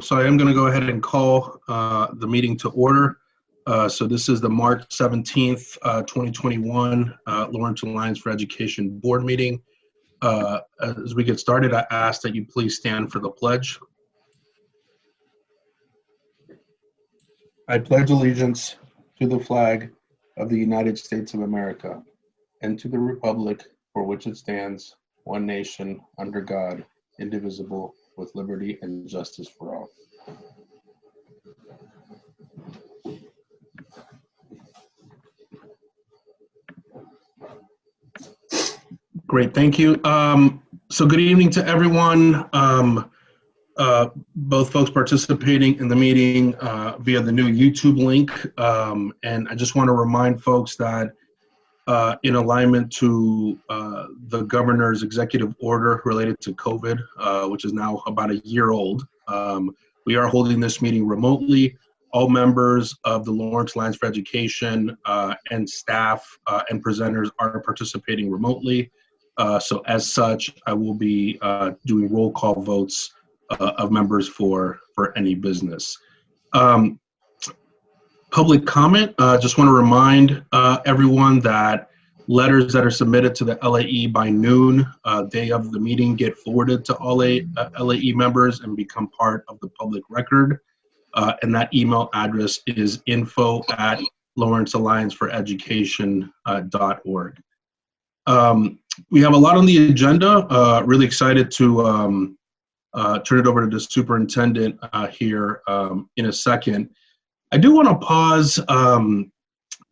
So I am going to go ahead and call the meeting to order. So this is the March 17th, 2021 Lawrence Alliance for Education Board Meeting. As we get started, I ask that you please stand for the pledge. I pledge allegiance to the flag of the United States of America and to the republic for which it stands, one nation, under God, indivisible, with liberty and justice for all. Great, thank you. So good evening to everyone, both folks participating in the meeting via the new YouTube link. And I just want to remind folks that in alignment to the governor's executive order related to COVID, which is now about a year old, we are holding this meeting remotely. All members of the Lawrence Alliance for Education and staff and presenters are participating remotely. So as such, I will be doing roll call votes of members for any business. Public comment, just want to remind everyone that letters that are submitted to the LAE by noon, day of the meeting, get forwarded to all LAE members and become part of the public record. And that email address is info@lawrenceallianceforeducation.org. We have a lot on the agenda. Really excited to turn it over to the superintendent here in a second. I do want to pause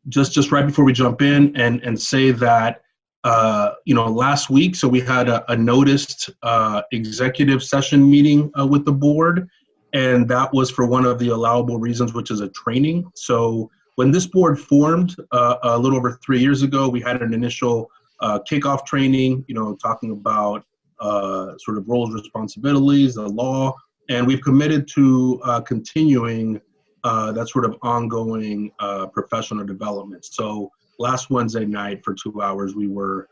just right before we jump in and say that, last week, so we had a noticed executive session meeting with the board, and that was for one of the allowable reasons, which is a training. So when this board formed a little over 3 years ago, we had an initial kickoff training, talking about sort of roles, responsibilities, the law, and we've committed to continuing that sort of ongoing professional development. So last Wednesday night for 2 hours, we were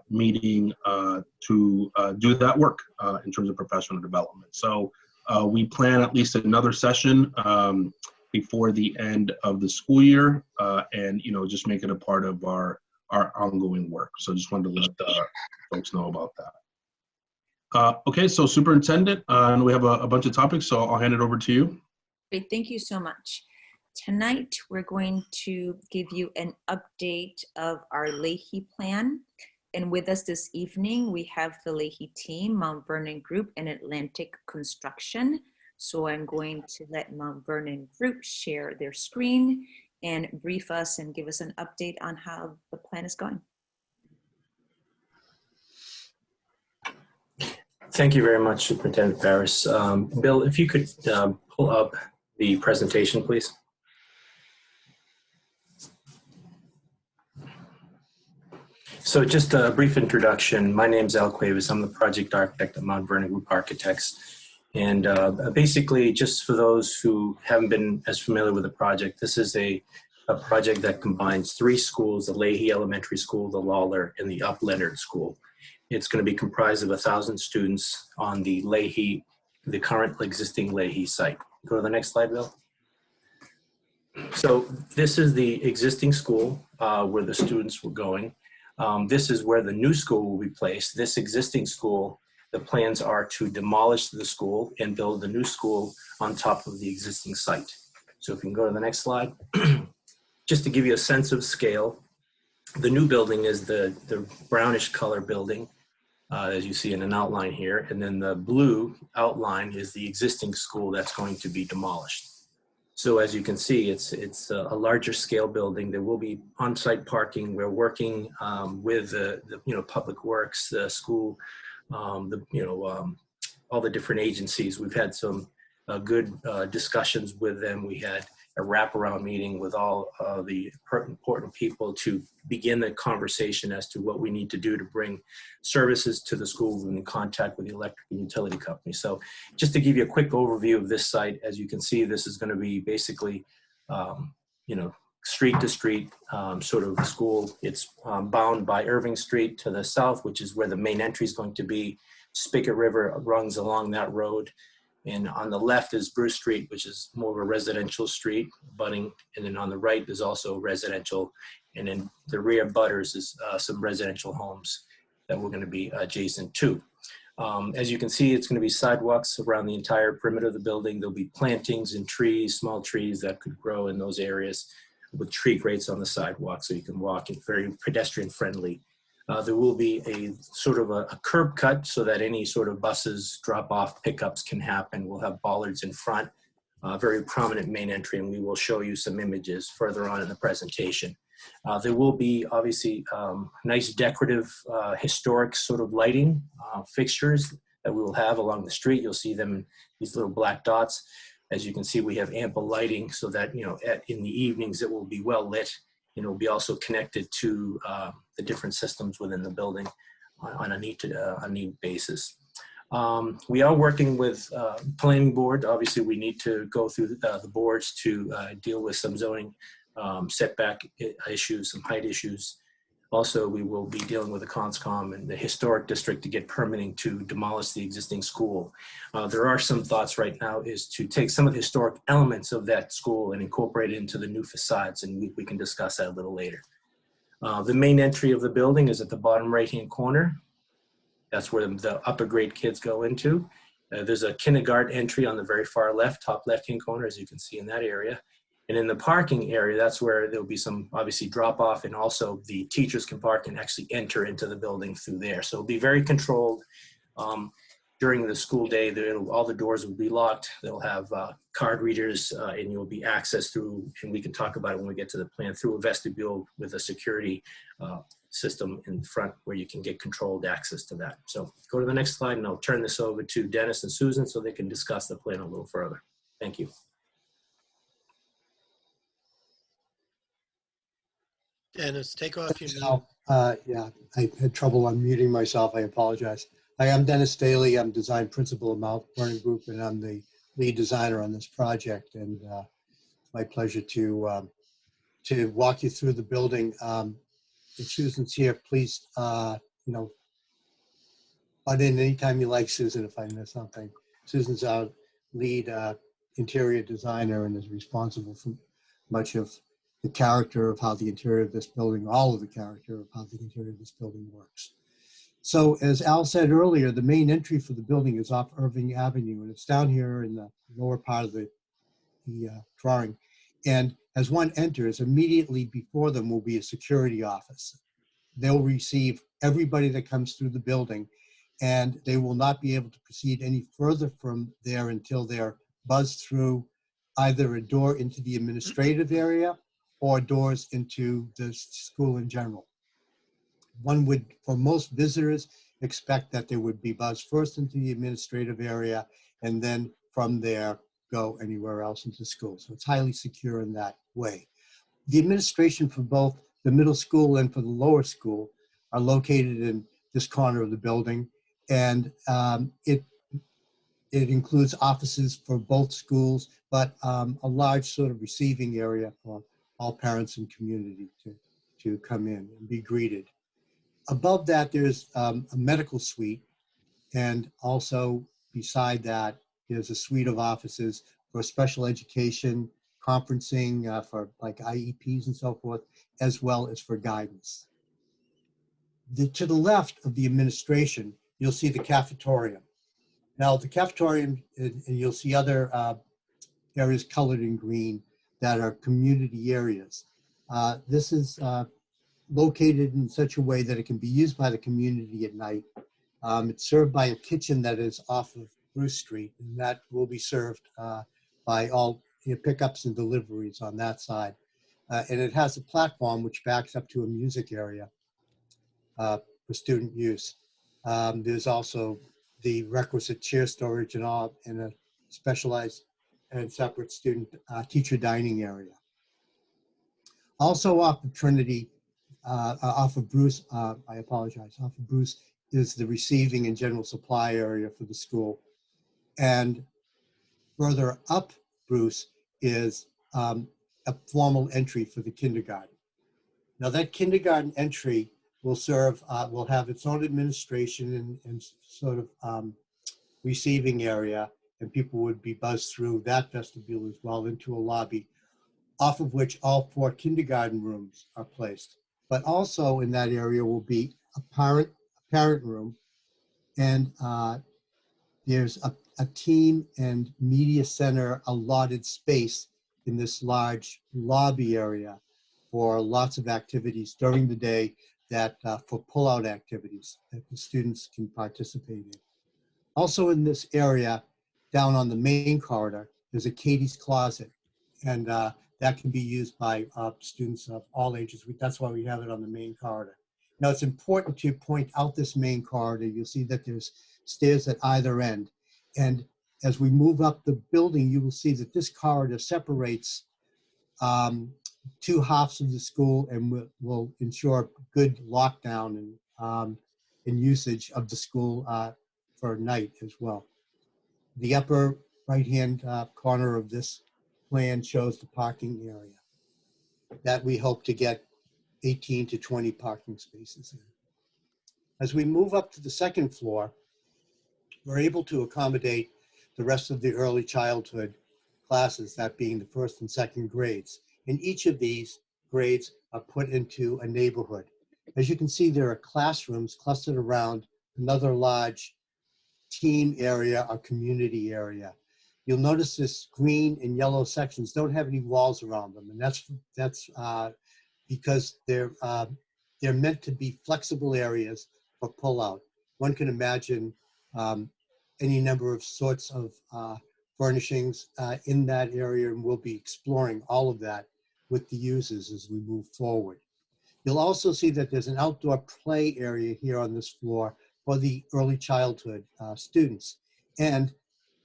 meeting to do that work in terms of professional development. So we plan at least another session before the end of the school year, and just make it a part of our ongoing work. So just wanted to let folks know about that. Okay, so superintendent, and we have a bunch of topics, so I'll hand it over to you. Great, thank you so much. Tonight, we're going to give you an update of our LAE plan. And with us this evening, we have the LAE team, Mount Vernon Group and Atlantic Construction. So I'm going to let Mount Vernon Group share their screen and brief us and give us an update on how the plan is going. Thank you very much, Superintendent Barris. Bill, if you could pull up the presentation, please. So just a brief introduction. My name is Al Waivers. I'm the project architect at Mount Vernon Group Architects. And basically, just for those who haven't been as familiar with the project, this is a project that combines 3 schools, the LAE Elementary School, the Lawler, and the Up Leonard School. It's going to be comprised of 1,000 students on the LAE, the current existing LAE site. Go to the next slide, Bill. So this is the existing school where the students were going. This is where the new school will be placed. This existing school, the plans are to demolish the school and build the new school on top of the existing site. So if you can go to the next slide. Just to give you a sense of scale, the new building is the brownish color building, as you see in an outline here. And then the blue outline is the existing school that's going to be demolished. So as you can see, it's a larger scale building. There will be on-site parking. We're working with the Public Works, the school, all the different agencies. We've had some good discussions with them. We had a wraparound meeting with all the important people to begin the conversation as to what we need to do to bring services to the schools and in contact with the electric and utility company. So just to give you a quick overview of this site, as you can see, this is going to be basically, street to street sort of school. It's bound by IRving Street to the south, which is where the main entry is going to be. Spigot River runs along that road. And on the left is Bruce Street, which is more of a residential street, abutting. And then on the right is also residential. And then the rear butters is some residential homes that we're going to be adjacent to. As you can see, it's going to be sidewalks around the entire perimeter of the building. There'll be plantings and trees, small trees that could grow in those areas with tree grates on the sidewalk so you can walk in, very pedestrian friendly. There will be a sort of a curb cut so that any sort of buses, drop-off, pickups can happen. We'll have bollards in front, very prominent main entry, and we will show you some images further on in the presentation. There will be obviously nice decorative historic sort of lighting fixtures that we will have along the street. You'll see them in these little black dots. As you can see, we have ample lighting so that, you know, in the evenings it will be well lit. You know, it'll be also connected to the different systems within the building on a need basis. We are working with planning board. Obviously, we need to go through the boards to deal with some zoning setback issues, some height issues. Also, we will be dealing with the CONSCOM and the historic district to get permitting to demolish the existing school. There are some thoughts right now is to take some of the historic elements of that school and incorporate it into the new facades, and we can discuss that a little later. The main entry of the building is at the bottom right-hand corner. That's where the upper grade kids go into. There's a kindergarten entry on the very far left, top left-hand corner, as you can see in that area. And in the parking area, that's where there'll be some obviously drop off, and also the teachers can park and actually enter into the building through there. So it'll be very controlled. During the school day, all the doors will be locked. They'll have card readers and you'll be accessed through, and we can talk about it when we get to the plan, through a vestibule with a security system in front where you can get controlled access to that. So go to the next slide and I'll turn this over to Dennis and Susan so they can discuss the plan a little further. Thank you. Dennis, take off your mute. Yeah, I had trouble unmuting myself. I apologize. Hi, I'm Dennis Staley. I'm design principal of Mount Vernon Group, and I'm the lead designer on this project. And it's my pleasure to walk you through the building. If Susan's here, please, butt in anytime you like, Susan, if I miss something. Susan's our lead interior designer and is responsible for much of the character of how the interior of this building, all of the character of how the interior of this building works. So as Al said earlier, the main entry for the building is off IRving Avenue, and it's down here in the lower part of the drawing. And as one enters, immediately before them will be a security office. They'll receive everybody that comes through the building, and they will not be able to proceed any further from there until they're buzzed through either a door into the administrative area or doors into the school in general. One would, for most visitors, expect that they would be buzzed first into the administrative area and then from there go anywhere else into school. So it's highly secure in that way. The administration for both the middle school and for the lower school are located in this corner of the building, and it includes offices for both schools, but a large sort of receiving area for all parents and community to come in and be greeted. Above that, there's a medical suite, and also beside that, there's a suite of offices for special education, conferencing, for like IEPs and so forth, as well as for guidance. To the left of the administration, you'll see the cafetorium. Now, the cafetorium, and you'll see other areas colored in green that are community areas. This is located in such a way that it can be used by the community at night. It's served by a kitchen that is off of Bruce Street, and that will be served by all pickups and deliveries on that side. And it has a platform which backs up to a music area for student use. There's also the requisite chair storage and all in a specialized and separate student teacher dining area. Also off of Trinity, off of Bruce, off of Bruce is the receiving and general supply area for the school. And further up Bruce is a formal entry for the kindergarten. Now that kindergarten entry will serve, will have its own administration and sort of receiving area, and people would be buzzed through that vestibule as well into a lobby, off of which all 4 kindergarten rooms are placed. But also in that area will be a parent room, and there's a team and media center allotted space in this large lobby area for lots of activities during the day that for pull-out activities that the students can participate in. Also in this area, down on the main corridor, there's a Katie's Closet, and that can be used by students of all ages. That's why we have it on the main corridor. Now, it's important to point out this main corridor. You'll see that there's stairs at either end. And as we move up the building, you will see that this corridor separates 2 halves of the school and will ensure good lockdown and usage of the school for night as well. The upper right-hand corner of this plan shows the parking area that we hope to get 18 to 20 parking spaces in. As we move up to the second floor, we're able to accommodate the rest of the early childhood classes, that being the 1st and 2nd grades. And each of these grades are put into a neighborhood. As you can see, there are classrooms clustered around another large team area or community area. You'll notice this green and yellow sections don't have any walls around them, and that's because they're meant to be flexible areas for pull-out. One can imagine any number of sorts of furnishings in that area, and we'll be exploring all of that with the users as we move forward. You'll also see that there's an outdoor play area here on this floor for the early childhood students. And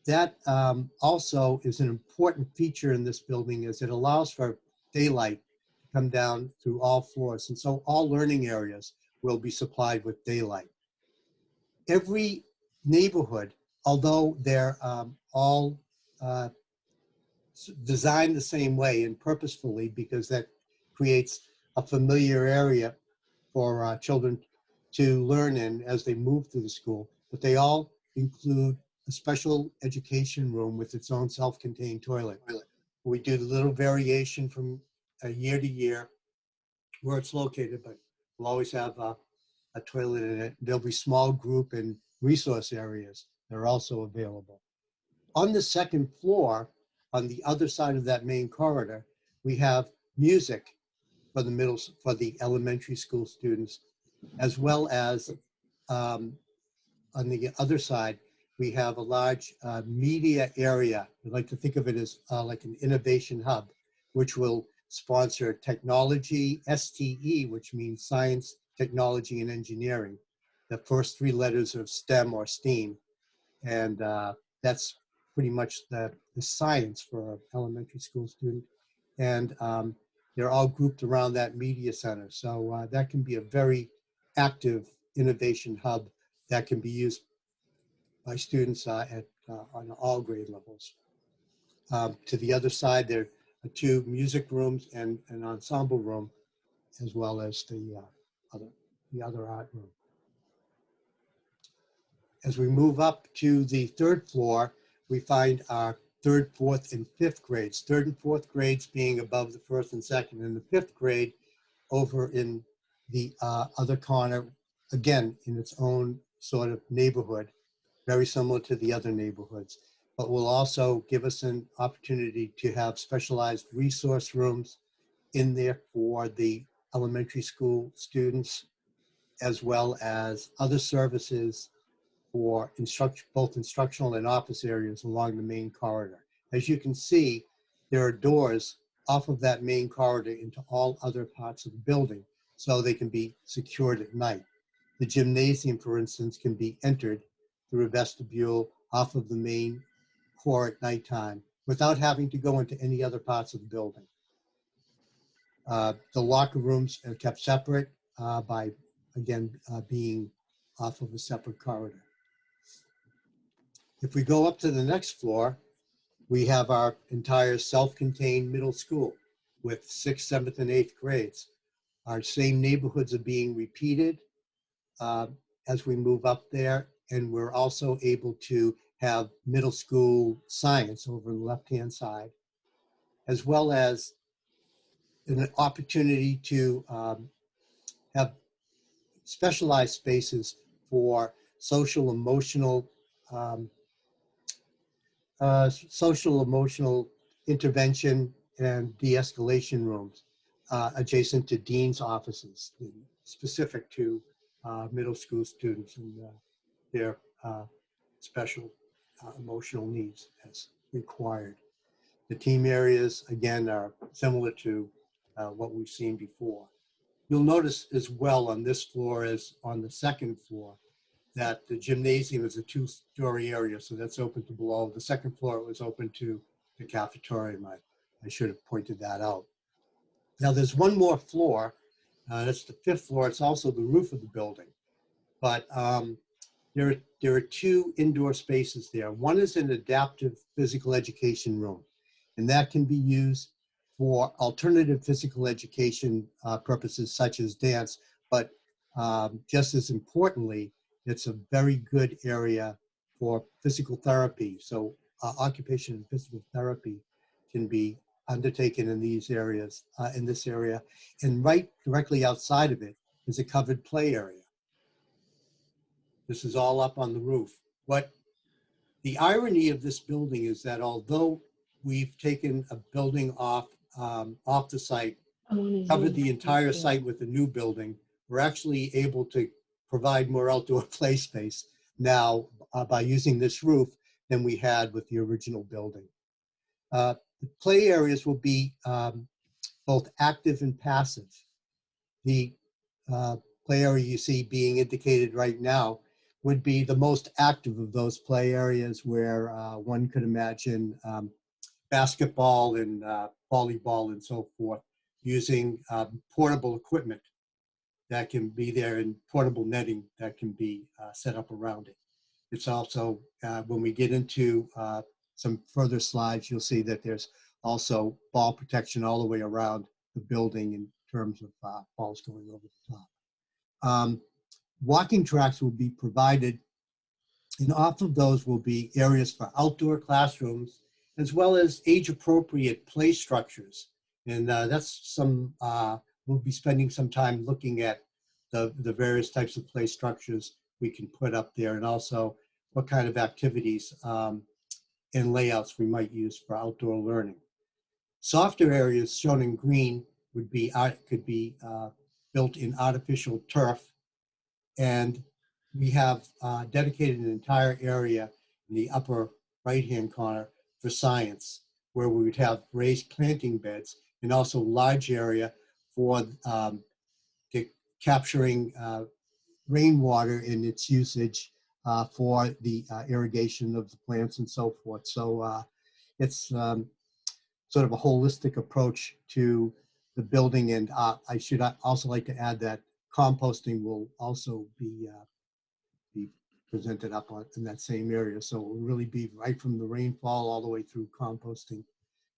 that also is an important feature in this building, as it allows for daylight to come down through all floors. And so all learning areas will be supplied with daylight. Every neighborhood, although they're all designed the same way and purposefully, because that creates a familiar area for children to learn in as they move through the school, but they all include a special education room with its own self-contained toilet. We do a little variation from year to year where it's located, but we'll always have a toilet in it. There'll be small group and resource areas that are also available. On the second floor, on the other side of that main corridor, we have music for the elementary school students, as well as on the other side, we have a large media area. We like to think of it as like an innovation hub, which will sponsor technology, STE, which means science, technology, and engineering, the first 3 letters of STEM or STEAM. And that's pretty much the science for an elementary school student. And they're all grouped around that media center. So that can be a very active innovation hub that can be used by students on all grade levels. To the other side, there are 2 music rooms and an ensemble room, as well as the other art room. As we move up to the 3rd floor, we find our 3rd, 4th, and 5th grades. 3rd and 4th grades being above the 1st and 2nd, and the 5th grade over in the other corner, again, in its own sort of neighborhood, very similar to the other neighborhoods, but will also give us an opportunity to have specialized resource rooms in there for the elementary school students, as well as other services for both instructional and office areas along the main corridor. As you can see, there are doors off of that main corridor into all other parts of the building, so they can be secured at night. The gymnasium, for instance, can be entered through a vestibule off of the main core at nighttime without having to go into any other parts of the building. The locker rooms are kept separate by, again, being off of a separate corridor. If we go up to the next floor, we have our entire self-contained middle school with 6th, 7th, and 8th grades. Our same neighborhoods are being repeated as we move up there, and we're also able to have middle school science over on the left-hand side, as well as an opportunity to have specialized spaces for social emotional intervention and de-escalation rooms adjacent to dean's offices, specific to middle school students and their special emotional needs as required. The team areas, again, are similar to what we've seen before. You'll notice as well on this floor as on the second floor that the gymnasium is a two-story area, so that's open to below. The second floor was open to the cafeteria. I should have pointed that out. Now there's one more floor, that's the 5th floor. It's also the roof of the building, but there are 2 indoor spaces there. One is an adaptive physical education room, and that can be used for alternative physical education purposes such as dance, but just as importantly, it's a very good area for physical therapy. So occupation and physical therapy can be undertaken in these areas, in this area. And right directly outside of it is a covered play area. This is all up on the roof. What the irony of this building is that although we've taken a building off the site, covered the entire site with a new building, we're actually able to provide more outdoor play space now by using this roof than we had with the original building. The play areas will be both active and passive. The play area you see being indicated right now would be the most active of those play areas, where one could imagine basketball and volleyball and so forth, using portable equipment that can be there and portable netting that can be set up around it. It's also, when we get into some further slides, you'll see that there's also ball protection all the way around the building in terms of balls going over the top. Walking tracks will be provided, and off of those will be areas for outdoor classrooms, as well as age-appropriate play structures. And that's some, we'll be spending some time looking at the various types of play structures we can put up there, and also what kind of activities and layouts we might use for outdoor learning. Softer areas shown in green would be, could be built in artificial turf, and we have dedicated an entire area in the upper right-hand corner for science, where we would have raised planting beds, and also large area for capturing rainwater in its usage for the irrigation of the plants and so forth. So it's sort of a holistic approach to the building. And I should also like to add that composting will also be presented up in that same area. So it will really be right from the rainfall all the way through composting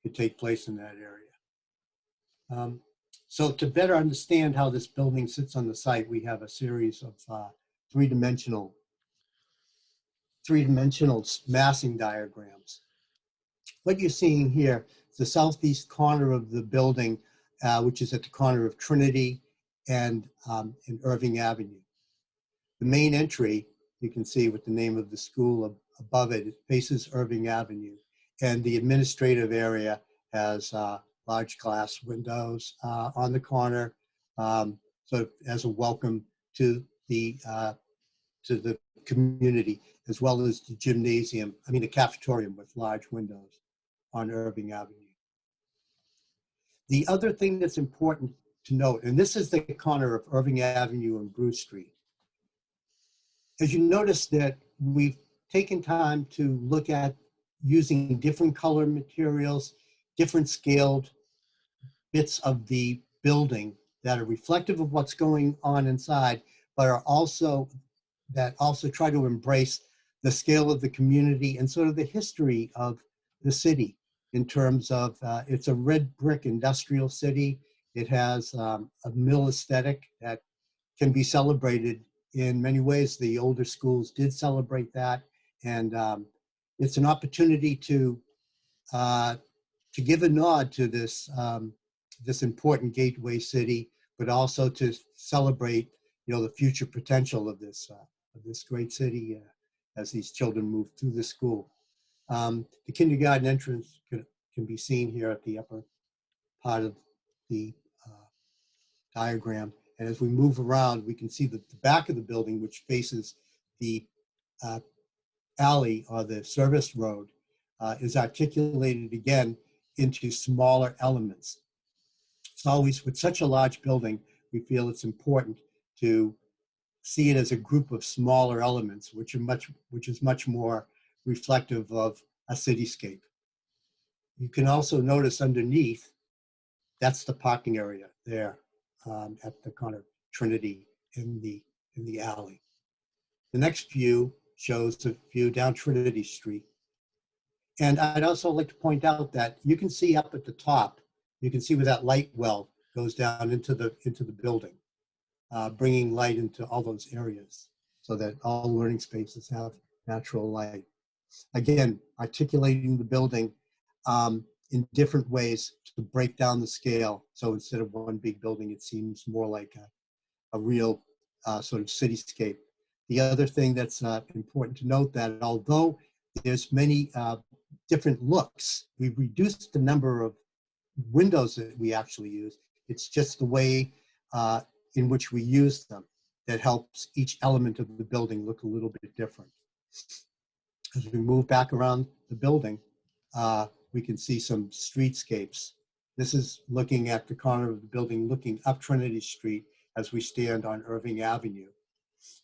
to take place in that area. So to better understand how this building sits on the site, we have a series of three-dimensional massing diagrams. What you're seeing here is the southeast corner of the building, which is at the corner of Trinity and IRving Avenue. The main entry, you can see with the name of the school above it, it faces IRving Avenue. And the administrative area has large glass windows on the corner, sort of as a welcome to the community, as well as the gymnasium, the cafetorium with large windows on IRving Avenue. The other thing that's important to note, and this is the corner of IRving Avenue and Bruce Street. As you notice that we've taken time to look at using different color materials, different scaled bits of the building that are reflective of what's going on inside, but are also try to embrace the scale of the community and sort of the history of the city in terms of, it's a red brick industrial city. It has a mill aesthetic that can be celebrated in many ways. The older schools did celebrate that, and it's an opportunity to give a nod to this this important gateway city, but also to celebrate, the future potential of this great city as these children move through the school. The kindergarten entrance can be seen here at the upper part of the diagram. And as we move around, we can see the back of the building, which faces the alley or the service road, is articulated again into smaller elements. It's always, with such a large building, we feel it's important to see it as a group of smaller elements, which is much more reflective of a cityscape. You can also notice underneath, that's the parking area there at the corner of Trinity in the alley. The next view shows the view down Trinity Street. And I'd also like to point out that you can see up at the top, you can see where that light well goes down into the building, bringing light into all those areas so that all learning spaces have natural light. Again, articulating the building in different ways to break down the scale. So instead of one big building, it seems more like a real sort of cityscape. The other thing that's important to note that although there's many different looks, we've reduced the number of windows that we actually use. It's just the way in which we use them that helps each element of the building look a little bit different. As we move back around the building, we can see some streetscapes. This is looking at the corner of the building, looking up Trinity Street as we stand on IRving Avenue.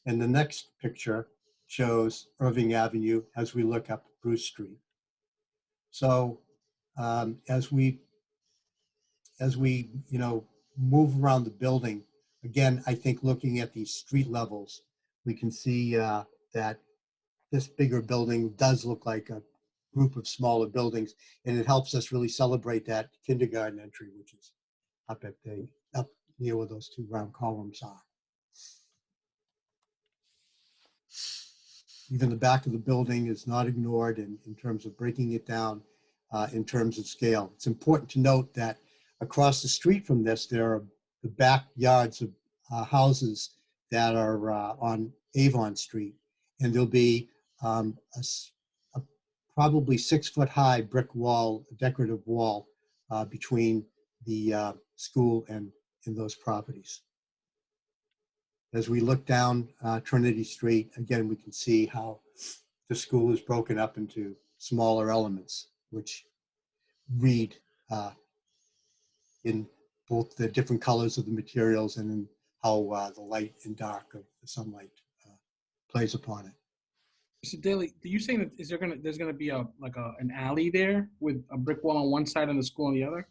And the next picture shows IRving Avenue as we look up Bruce Street. So as we move around the building, again, I think looking at these street levels, we can see that this bigger building does look like a group of smaller buildings, and it helps us really celebrate that kindergarten entry, which is up near where those two round columns are. Even the back of the building is not ignored in terms of breaking it down in terms of scale. It's important to note that across the street from this, there are the backyards of houses that are on Avon Street, and there'll be a probably 6-foot-high brick wall, decorative wall, between the school and those properties. As we look down Trinity Street, again, we can see how the school is broken up into smaller elements, which read in both the different colors of the materials and in how the light and dark of the sunlight plays upon it. Mr. Daly, are you saying that there's gonna be an alley there with a brick wall on one side and the school on the other?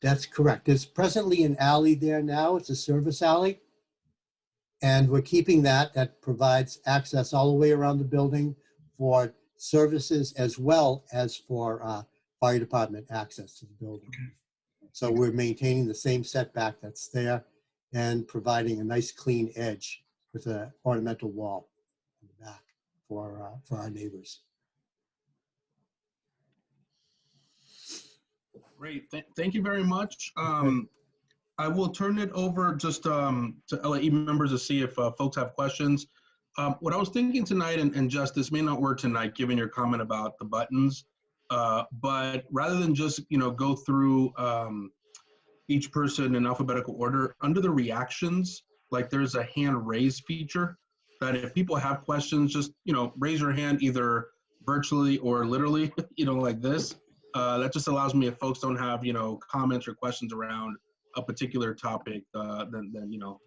That's correct. There's presently an alley there now. It's a service alley. And we're keeping that. That provides access all the way around the building for services as well as for fire department access to the building. Okay. So we're maintaining the same setback that's there and providing a nice clean edge with an ornamental wall in the back for our neighbors. Great, thank you very much. I will turn it over just to LAE members to see if folks have questions. What I was thinking tonight, and Jess, this may not work tonight given your comment about the buttons, but rather than just go through each person in alphabetical order, under the reactions, like there's a hand raise feature that if people have questions, just raise your hand either virtually or literally, like this. That just allows me, if folks don't have comments or questions around a particular topic, then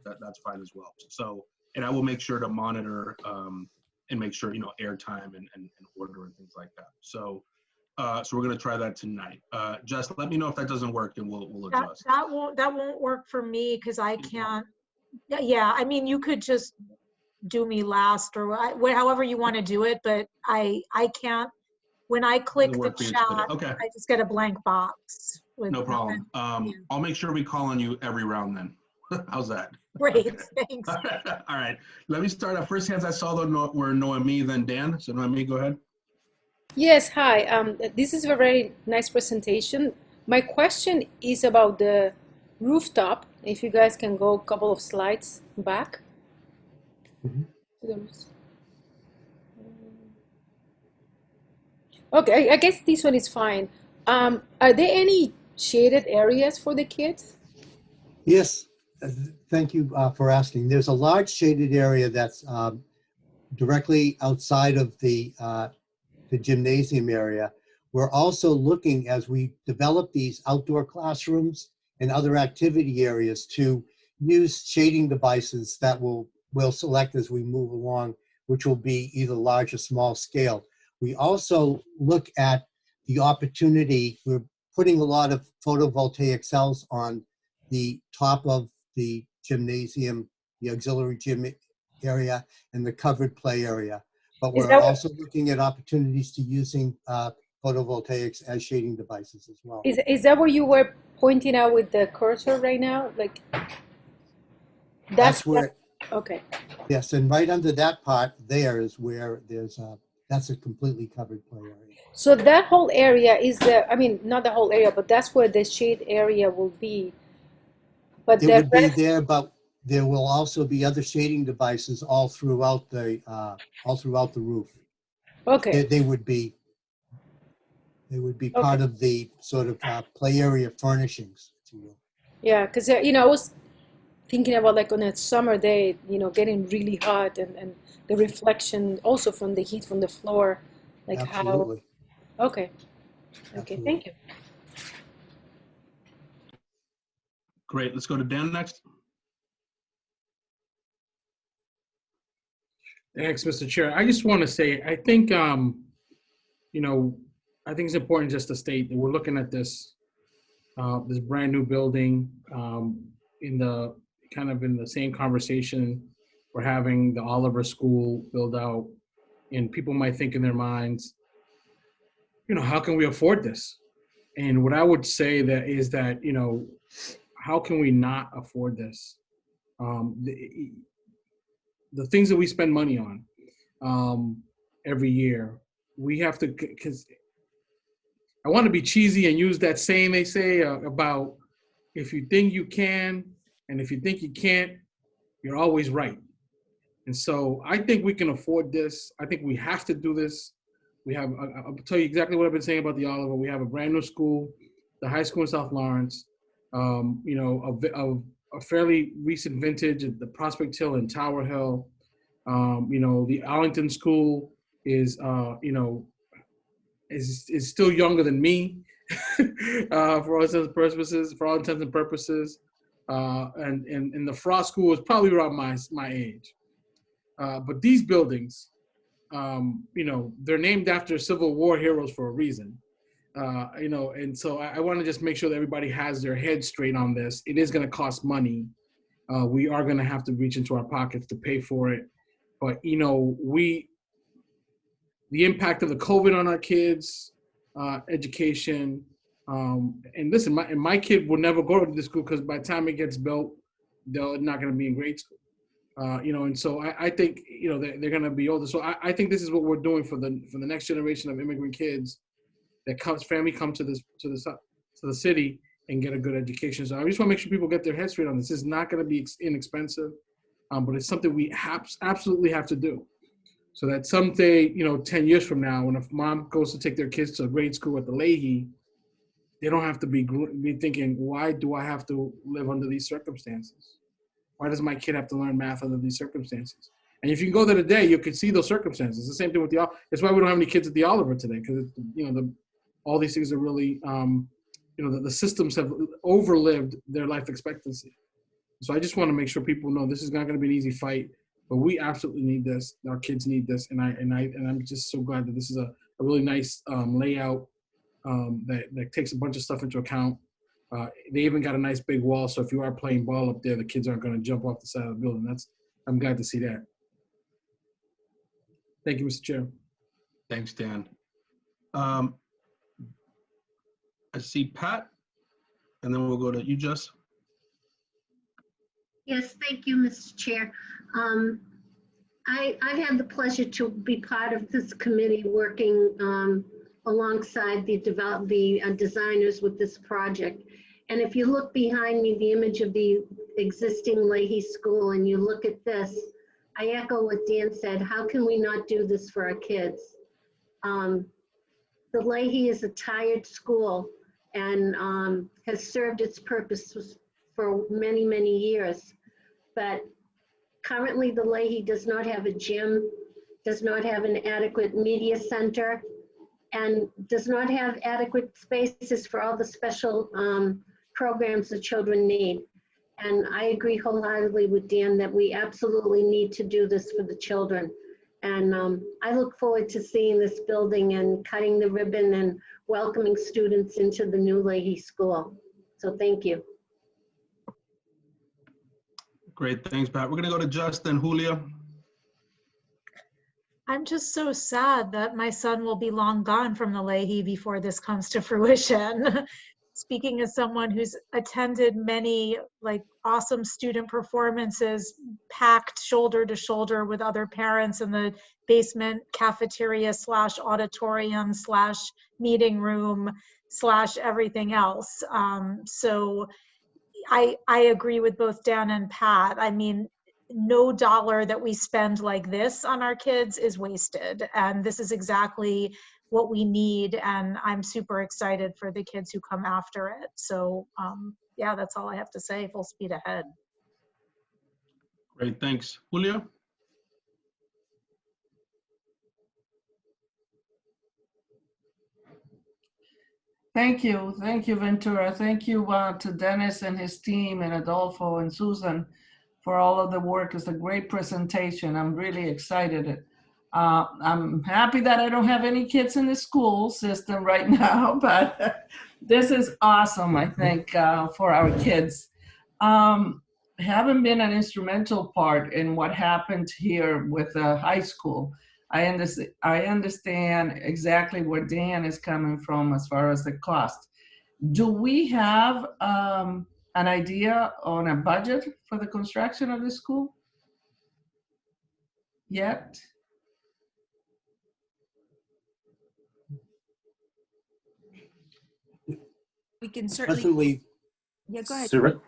that's fine as well. So, and I will make sure to monitor and make sure airtime and order and things like that. So we're going to try that tonight. Jess, let me know if that doesn't work, and we'll adjust. That won't work for me because I can't. Yeah, I mean, you could just do me last or however you want to do it, but I can't. When I click the chat, okay. I just get a blank box. No problem. I'll make sure we call on you every round then. How's that? Great, thanks. All right, let me start. First hands I saw were Noemi, then Dan. So Noemi, go ahead. Yes, hi. This is a very nice presentation. My question is about the rooftop. If you guys can go a couple of slides back. Okay, I guess this one is fine. Are there any shaded areas for the kids? Yes, thank you for asking. There's a large shaded area that's directly outside of the gymnasium area. We're also looking, as we develop these outdoor classrooms and other activity areas, to use shading devices that we'll select as we move along, which will be either large or small scale. We also look at the opportunity. We're putting a lot of photovoltaic cells on the top of the gymnasium, the auxiliary gym area, and the covered play area. But we're also looking at opportunities to using photovoltaics as shading devices as well. Is that what you were pointing out with the cursor right now? Like that's where. Okay. Yes, and right under that part there is where there's that's a completely covered play area. So that whole area is the, I mean, not the whole area, but that's where the shade area will be. But it would be there, but there will also be other shading devices all throughout the roof. Okay. They would be part of the sort of play area furnishings, if you will. Yeah, because you know, I was thinking about like on a summer day, you know, getting really hot and the reflection also from the heat from the floor, like Absolutely. how. Okay. Okay. Absolutely. Thank you. Great. Let's go to Dan next. Thanks, Mr. Chair. I just want to say, I think, you know, I think it's important just to state that we're looking at this, this brand new building in the kind of in the same conversation we're having the Oliver School build out, and people might think in their minds, you know, how can we afford this? And what I would say that is that, you know, how can we not afford this? The things that we spend money on every year, we have to, because I want to be cheesy and use that saying they say about if you think you can and if you think you can't, you're always right. And so I think we can afford this. I think we have to do this. We have, I'll tell you exactly what I've been saying about the Oliver. We have a brand new school, the high school in South Lawrence, you know, a fairly recent vintage at the Prospect Hill and Tower Hill. You know, the Arlington School is, you know, is still younger than me for all intents and purposes. And the Frost School is probably around my age. But these buildings, you know, they're named after Civil War heroes for a reason. You know, and so I want to just make sure that everybody has their head straight on this. It is going to cost money. We are going to have to reach into our pockets to pay for it. But, you know, the impact of the COVID on our kids, education, and listen, my kid will never go to the school because by the time it gets built, they're not going to be in grade school. You know, and so I think, you know, they're going to be older. So I think this is what we're doing for the next generation of immigrant kids that come to the city and get a good education. So I just want to make sure people get their heads straight on this. This is not going to be inexpensive, but it's something we absolutely have to do. So that someday, you know, 10 years from now, when a mom goes to take their kids to grade school at the LAE, they don't have to be thinking, why do I have to live under these circumstances? Why does my kid have to learn math under these circumstances? And if you can go there today, you can see those circumstances. The same thing with that's why we don't have any kids at the Oliver today, because, you know, all these things are really, you know, the systems have overlived their life expectancy. So I just want to make sure people know this is not going to be an easy fight, but we absolutely need this. Our kids need this, and I'm just so glad that this is a really nice layout that takes a bunch of stuff into account. They even got a nice big wall, so if you are playing ball up there, the kids aren't going to jump off the side of the building. I'm glad to see that. Thank you, Mr. Chair. Thanks, Dan. I see Pat, and then we'll go to you, Jess. Yes, thank you, Mr. Chair. I've had the pleasure to be part of this committee working alongside the designers with this project. And if you look behind me, the image of the existing LAE school, and you look at this, I echo what Dan said. How can we not do this for our kids? The LAE is a tired school and has served its purpose for many, many years. But currently the LAE does not have a gym, does not have an adequate media center, and does not have adequate spaces for all the special programs the children need. And I agree wholeheartedly with Dan that we absolutely need to do this for the children. And I look forward to seeing this building and cutting the ribbon and welcoming students into the new LAE school. So thank you. Great, thanks, Pat. We're gonna go to Justin. Julia. I'm just so sad that my son will be long gone from the LAE before this comes to fruition. Speaking as someone who's attended many like awesome student performances, packed shoulder to shoulder with other parents in the basement cafeteria / auditorium / meeting room / everything else. So I agree with both Dan and Pat. I mean, no dollar that we spend like this on our kids is wasted. And this is exactly what we need. And I'm super excited for the kids who come after it. So yeah, that's all I have to say. Full speed ahead. Great, thanks. Julia? Thank you, Ventura. Thank you to Dennis and his team and Adolfo and Susan for all of the work. It's a great presentation. I'm really excited. I'm happy that I don't have any kids in the school system right now, but this is awesome, I think, for our kids. Haven't been an instrumental part in what happened here with the high school. I understand exactly where Dan is coming from as far as the cost. Do we have an idea on a budget for the construction of the school yet? We can certainly. Presently, Yeah, go ahead.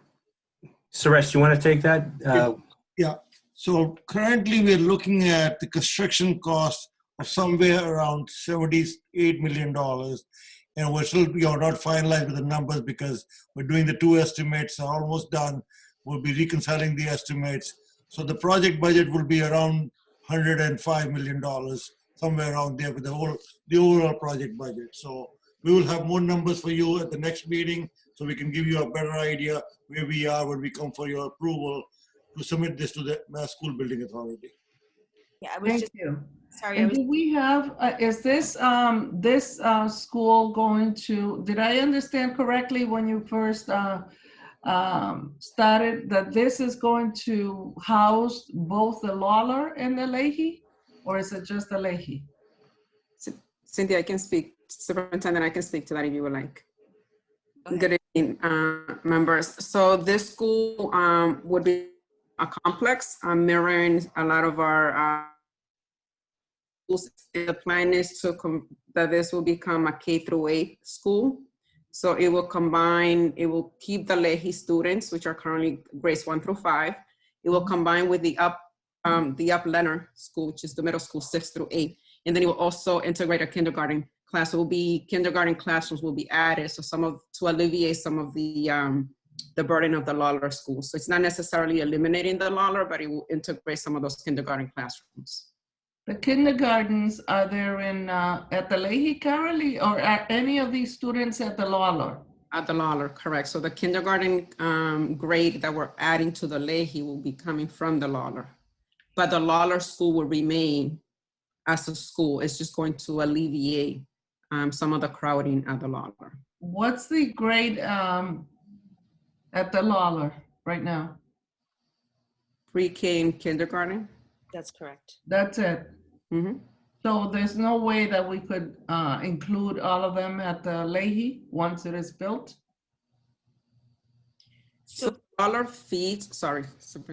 Suresh, you want to take that? Yeah. So currently we're looking at the construction cost of somewhere around $78 million. And we're still not finalized with the numbers because we're doing the two estimates, are almost done. We'll be reconciling the estimates. So the project budget will be around $105 million, somewhere around there with the overall project budget. So we will have more numbers for you at the next meeting so we can give you a better idea where we are when we come for your approval to submit this to the Mass School Building Authority. Yeah, I was Thank just you. sorry. And do we have, is this school going to, did I understand correctly when you first started that this is going to house both the Lawler and the LAE, or is it just the LAE? Cynthia, I can speak. Superintendent, I can speak to that if you would like. Good evening, members. So this school would be a complex mirroring a lot of our schools. The plan is that this will become a K-8 school. So it will combine, it will keep the LAE students, which are currently grades 1 through 5. It will combine with the up learner school, which is the middle school 6 through 8. And then it will also integrate a kindergarten class. It will be kindergarten classrooms will be added, so to alleviate some of the burden of the Lawler school. So it's not necessarily eliminating the Lawler, but it will integrate some of those kindergarten classrooms. The kindergartens, are there at the LAE currently, or are any of these students at the Lawler? At the Lawler, correct. So the kindergarten grade that we're adding to the LAE will be coming from the Lawler. But the Lawler school will remain as a school. It's just going to alleviate some of the crowding at the Lawler. What's the grade at the Lawler right now? Pre-K and kindergarten. That's correct. That's it. Mm-hmm. So there's no way that we could include all of them at the LAE once it is built? So feet, sorry.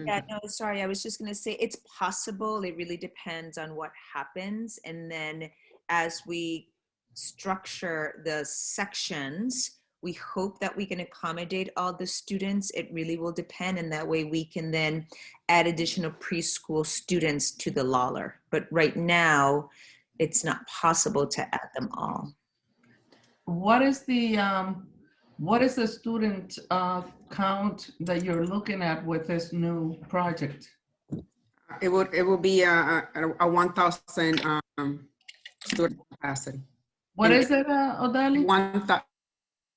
Yeah, no, sorry. I was just going to say it's possible. It really depends on what happens. And then as we structure the sections, we hope that we can accommodate all the students. It really will depend. And that way we can then add additional preschool students to the Lawler. But right now, it's not possible to add them all. What is the student count that you're looking at with this new project? It would be a 1,000 student capacity. What is it, Odali?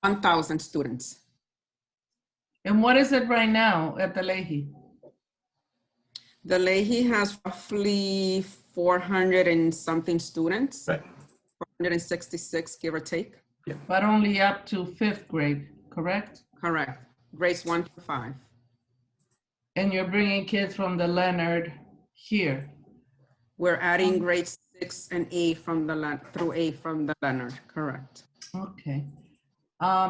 1,000 students. And what is it right now at the LAE? The LAE has roughly 400 and something students. Right. 466, give or take. Yeah. But only up to 5th grade, correct? Correct. Grades 1 to 5. And you're bringing kids from the Leonard here. We're adding grades 6 and 8 from the through 8 from the Leonard. Correct. Okay.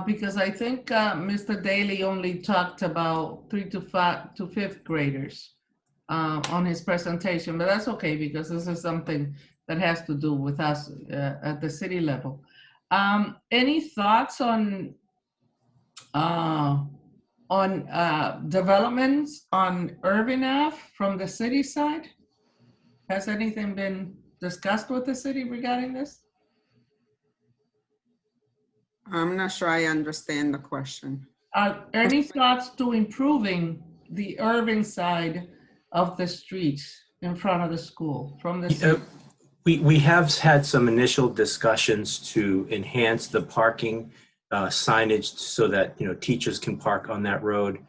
Because I think Mr. Daly only talked about 3 to 5th graders on his presentation, but that's okay because this is something that has to do with us at the city level. Any thoughts on developments on IRving Ave from the city side? Has anything been discussed with the city regarding this? I'm not sure I understand the question. Any thoughts to improving the IRving side of the street in front of the school from the city? We have had some initial discussions to enhance the parking signage so that teachers can park on that road.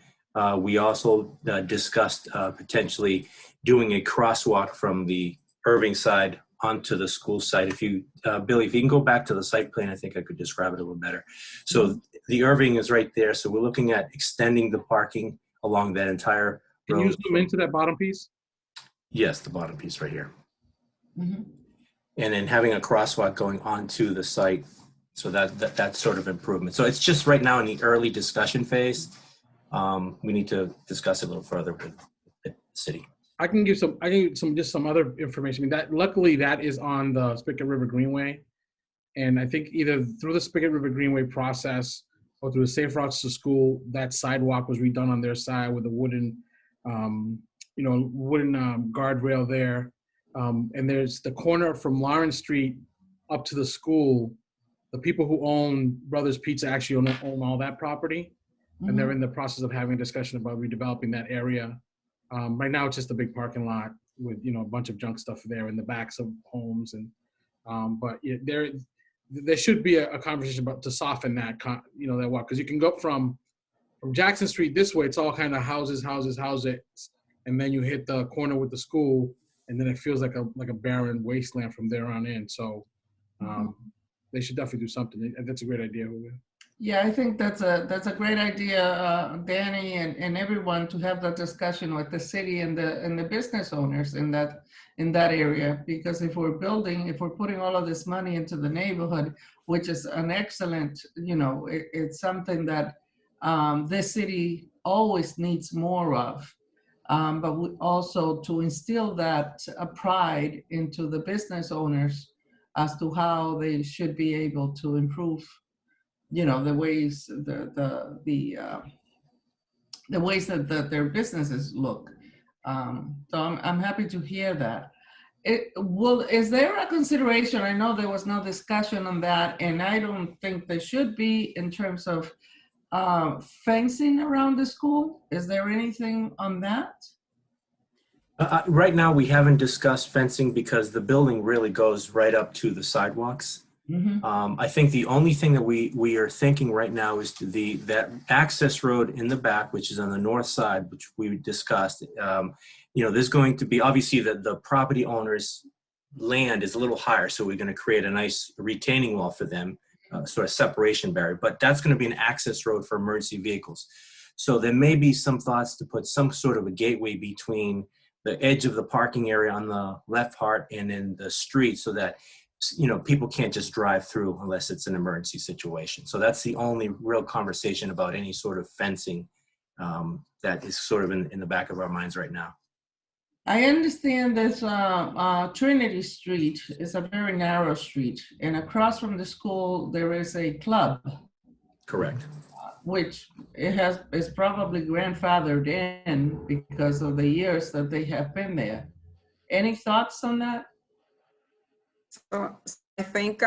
We also discussed potentially doing a crosswalk from the IRving side onto the school site. If you, Billy, if you can go back to the site plan, I think I could describe it a little better. So the IRving is right there. So we're looking at extending the parking along that entire road. Can you zoom into that bottom piece? Yes, the bottom piece right here. Mm-hmm. And then having a crosswalk going onto the site. So that's sort of improvement. So it's just right now in the early discussion phase. We need to discuss it a little further with the city. I can give some other information. I mean, that luckily that is on the Spigot River Greenway, and I think either through the Spigot River Greenway process or through the Safe Routes to School, that sidewalk was redone on their side with a wooden guardrail there. And there's the corner from Lawrence Street up to the school. The people who own Brothers Pizza actually own all that property, and they're in the process of having a discussion about redeveloping that area. Right now, it's just a big parking lot with a bunch of junk stuff there in the backs of homes, and but there should be a conversation about to soften that that walk, because you can go from Jackson Street this way. It's all kind of houses, and then you hit the corner with the school, and then it feels like a barren wasteland from there on in. So they should definitely do something. That's a great idea. Yeah, I think that's a great idea, Danny, and everyone, to have that discussion with the city and the business owners in that area. Because if we're putting all of this money into the neighborhood, which is an excellent, it's something that this city always needs more of. But we also to instill that pride into the business owners as to how they should be able to improve, the ways the ways that their businesses look. So I'm happy to hear that. Is there a consideration? I know there was no discussion on that, and I don't think there should be, in terms of fencing around the school. Is there anything on that? Right now, we haven't discussed fencing because the building really goes right up to the sidewalks. Mm-hmm. I think the only thing that we are thinking right now is that access road in the back, which is on the north side, which we discussed. There's going to be, obviously, the property owner's land is a little higher, so we're going to create a nice retaining wall for them, sort of separation barrier. But that's going to be an access road for emergency vehicles. So there may be some thoughts to put some sort of a gateway between the edge of the parking area on the left part and in the street, so that people can't just drive through unless it's an emergency situation. So that's the only real conversation about any sort of fencing that is sort of in the back of our minds right now. I understand this Trinity Street is a very narrow street, and across from the school there is a club. Correct. Which is probably grandfathered in because of the years that they have been there. Any thoughts on that? So I think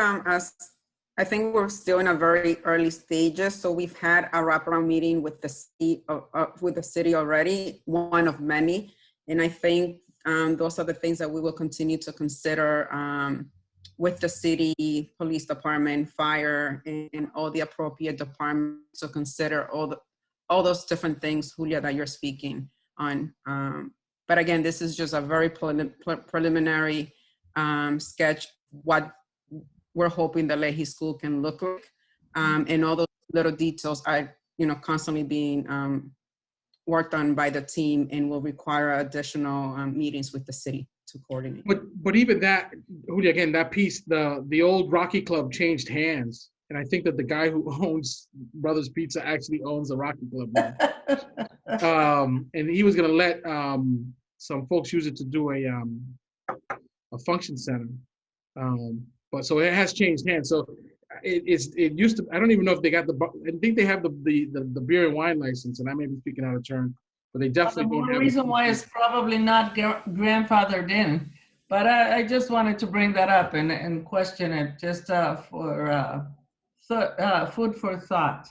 I think we're still in a very early stages. So we've had a wraparound meeting with the city already, one of many. And I think those are the things that we will continue to consider with the city, police department, fire, and all the appropriate departments to consider all those different things, Julia, that you're speaking on. But again, this is just a very preliminary sketch, what we're hoping the LAE school can look like. And all those little details are, constantly being worked on by the team and will require additional meetings with the city to coordinate. But even that, Julia, again, that piece, the old Rocky Club changed hands. And I think that the guy who owns Brothers Pizza actually owns the Rocky Club now. And he was gonna let some folks use it to do a function center. But so it has changed hands. So it used to, I don't even know if they got I think they have the beer and wine license, and I may be speaking out of turn, but they definitely don't have. The reason why it's probably not grandfathered in, but I just wanted to bring that up and question it just for food for thought.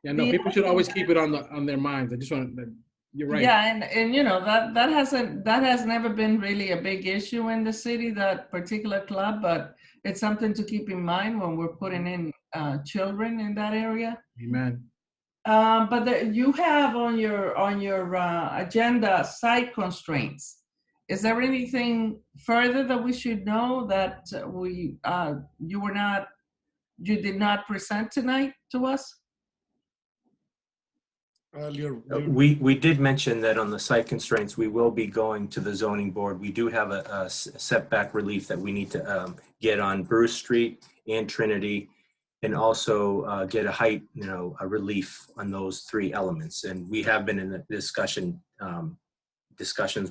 Yeah, no, people should always keep it on their minds. I just want to, you're right. Yeah, and that has never been really a big issue in the city, that particular club, but it's something to keep in mind when we're putting in children in that area. Amen. But you have on your agenda site constraints. Is there anything further that we should know that you did not present tonight to us? We did mention that on the site constraints, we will be going to the zoning board. We do have a setback relief that we need to get on Bruce Street and Trinity, and also get a height, a relief on those three elements. And we have been in the discussions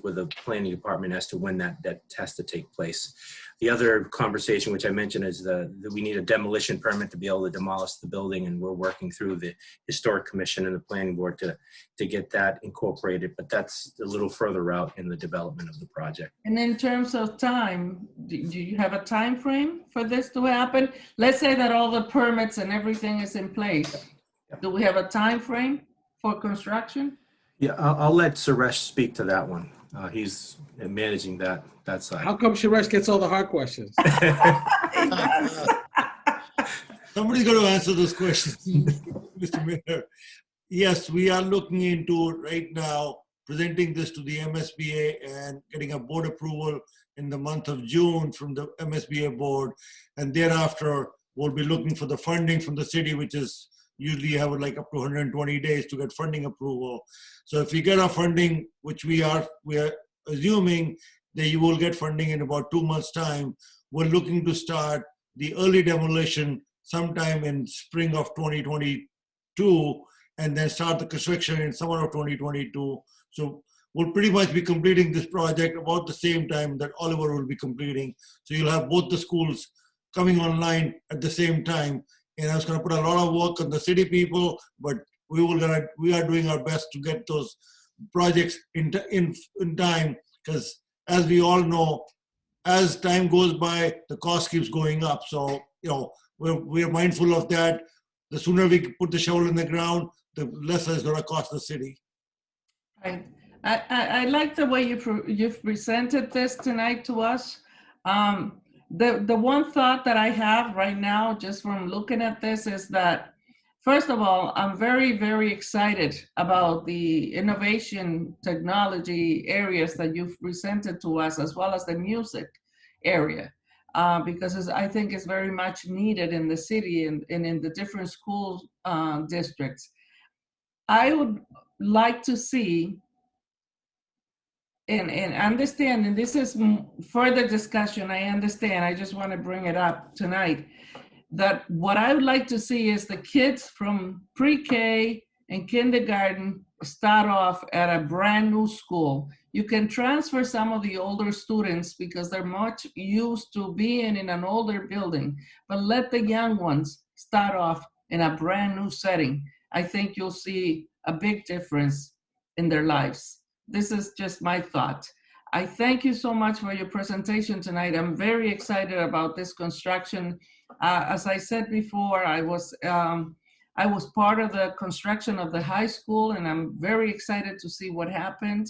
with the planning department as to when that has to take place. The other conversation, which I mentioned, is that we need a demolition permit to be able to demolish the building, and we're working through the historic commission and the planning board to get that incorporated, but that's a little further out in the development of the project. And in terms of time, do you have a time frame for this to happen? Let's say that all the permits and everything is in place. Do we have a time frame for construction? Yeah, I'll let Suresh speak to that one. He's managing that side. How come Suresh gets all the hard questions? Somebody's going to answer those questions, Mr. Mayor. Yes, we are looking into right now presenting this to the MSBA and getting a board approval in the month of June from the MSBA board. And thereafter, we'll be looking for the funding from the city, which is usually have like up to 120 days to get funding approval. So if we get our funding, which we are assuming that you will get funding in about 2 months' time, we're looking to start the early demolition sometime in spring of 2022, and then start the construction in summer of 2022. So we'll pretty much be completing this project about the same time that Oliver will be completing. So you'll have both the schools coming online at the same time. And I was going to put a lot of work on the city people, but we are doing our best to get those projects in time, because as we all know, as time goes by, the cost keeps going up. So, we're mindful of that. The sooner we put the shovel in the ground, the less it's going to cost the city. Right. I like the way you've presented this tonight to us. The one thought that I have right now, just from looking at this, is that, first of all, I'm very, very excited about the innovation technology areas that you've presented to us, as well as the music area, because I think it's very much needed in the city and in the different school districts. I would like to see, and understand, and this is further discussion, I understand, I just want to bring it up tonight, that what I would like to see is the kids from pre-K and kindergarten start off at a brand new school. You can transfer some of the older students because they're much used to being in an older building, but let the young ones start off in a brand new setting. I think you'll see a big difference in their lives. This is just my thought. I thank you so much for your presentation tonight. I'm very excited about this construction. As I said before, I was part of the construction of the high school, and I'm very excited to see what happened.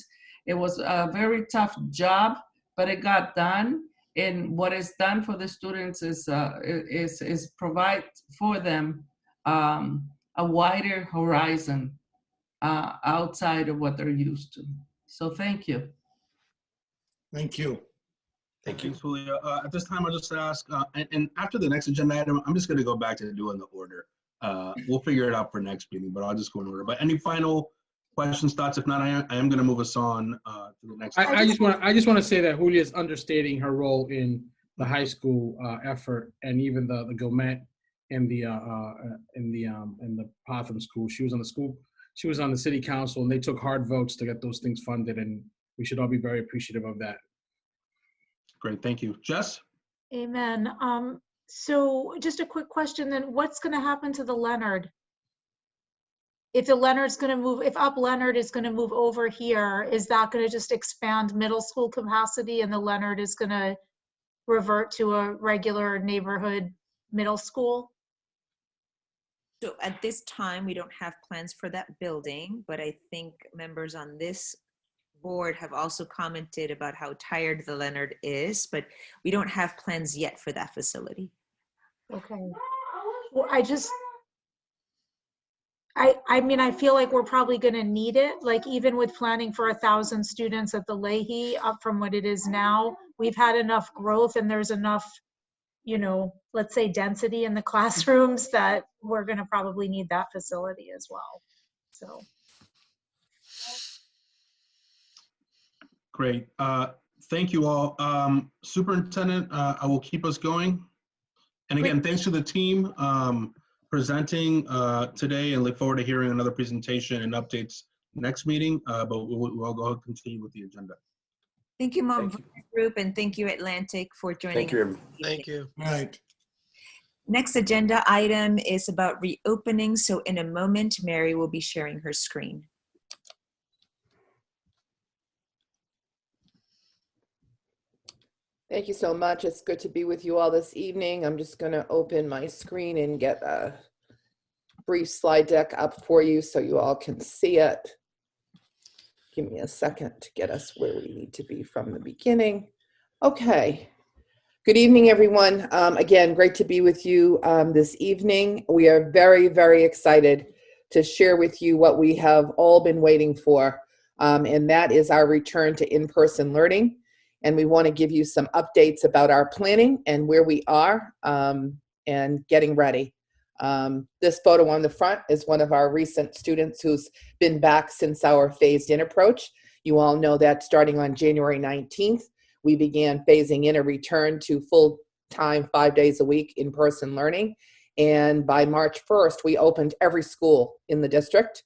It was a very tough job, but it got done. And what is done for the students is provide for them a wider horizon outside of what they're used to. So thank you. Thank you. Thank you. Thanks, Julia. At this time, I'll just ask, and after the next agenda item, I'm just going to go back to doing the order. We'll figure it out for next meeting, but I'll just go in order. But any final questions, thoughts? If not, I am going to move us on to the next. I just want to say that Julia is understating her role in the high school effort, and even the Gomet and the Potham school. She was on the school. She was on the city council, and they took hard votes to get those things funded, and we should all be very appreciative of that. Great, thank you. Jess? Amen. So just a quick question then, what's going to happen to the Leonard? If the Leonard's going to move, if Up Leonard is going to move over here, is that going to just expand middle school capacity and the Leonard is going to revert to a regular neighborhood middle school? So at this time, we don't have plans for that building, but I think members on this board have also commented about how tired the Leonard is, but we don't have plans yet for that facility. Okay. Well, I mean, I feel like we're probably going to need it. Like even with planning for 1,000 students at the LAE up from what it is now, we've had enough growth and there's enough, you know, let's say density in the classrooms that we're going to probably need that facility as well. So. Great. Thank you all. Superintendent, I will keep us going. And again, thanks to the team presenting today, and look forward to hearing another presentation and updates next meeting, but we'll go ahead and continue with the agenda. Thank you, Mom Group, and thank you, Atlantic, for joining us. Thank you. Right. Next agenda item is about reopening. So in a moment, Mary will be sharing her screen. Thank you so much. It's good to be with you all this evening. I'm just going to open my screen and get a brief slide deck up for you so you all can see it. Give me a second to get us where we need to be from the beginning. Okay. Good evening, everyone. Again, great to be with you this evening. We are very, very excited to share with you what we have all been waiting for, and that is our return to in-person learning. And we want to give you some updates about our planning and where we are and getting ready. This photo on the front is one of our recent students who's been back since our phased-in approach. You all know that starting on January 19th, we began phasing in a return to full-time 5 days a week in-person learning. And by March 1st, we opened every school in the district.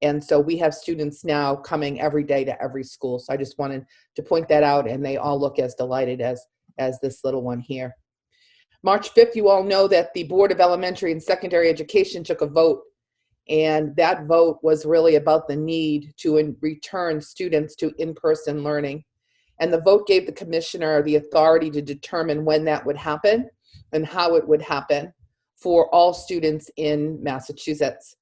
And so we have students now coming every day to every school. So I just wanted to point that out, and they all look as delighted as this little one here. March 5th, you all know that the Board of Elementary and Secondary Education took a vote, and that vote was really about the need to return students to in-person learning. And the vote gave the commissioner the authority to determine when that would happen and how it would happen for all students in Massachusetts.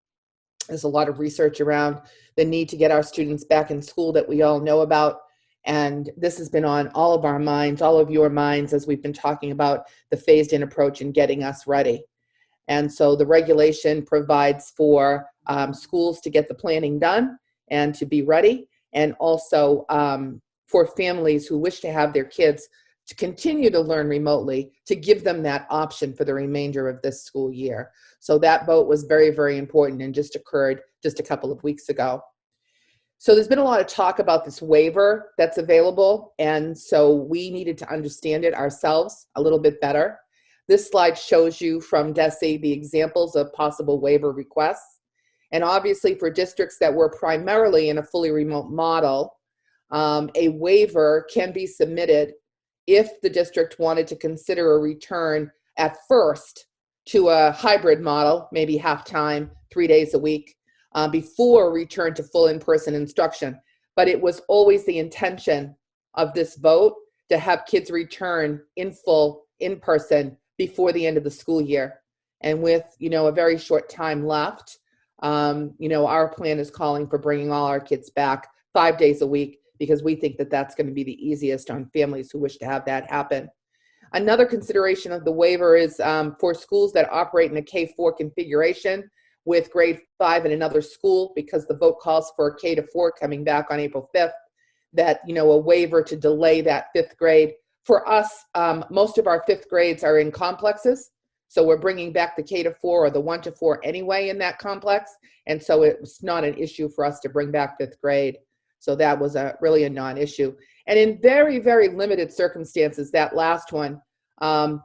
There's a lot of research around the need to get our students back in school that we all know about. And this has been on all of our minds, all of your minds, as we've been talking about the phased-in approach and getting us ready. And so the regulation provides for schools to get the planning done and to be ready, and also for families who wish to have their kids to continue to learn remotely, to give them that option for the remainder of this school year. So that vote was very, very important and just occurred just a couple of weeks ago. So there's been a lot of talk about this waiver that's available, and so we needed to understand it ourselves a little bit better. This slide shows you from DESE the examples of possible waiver requests, And obviously for districts that were primarily in a fully remote model, a waiver can be submitted if the district wanted to consider a return at first to a hybrid model, maybe half-time, 3 days a week, before return to full in-person instruction. But it was always the intention of this vote to have kids return in full in-person before the end of the school year. And with, a very short time left, our plan is calling for bringing all our kids back 5 days a week, because we think that that's going to be the easiest on families who wish to have that happen. Another consideration of the waiver is for schools that operate in a K-4 configuration with grade 5 in another school, because the vote calls for K-4 coming back on April 5th, that, a waiver to delay that 5th grade. For us, most of our 5th grades are in complexes. So we're bringing back the K-4 or the 1-4 anyway in that complex. And so it's not an issue for us to bring back 5th grade. So that was really a non-issue. And in very, very limited circumstances, that last one,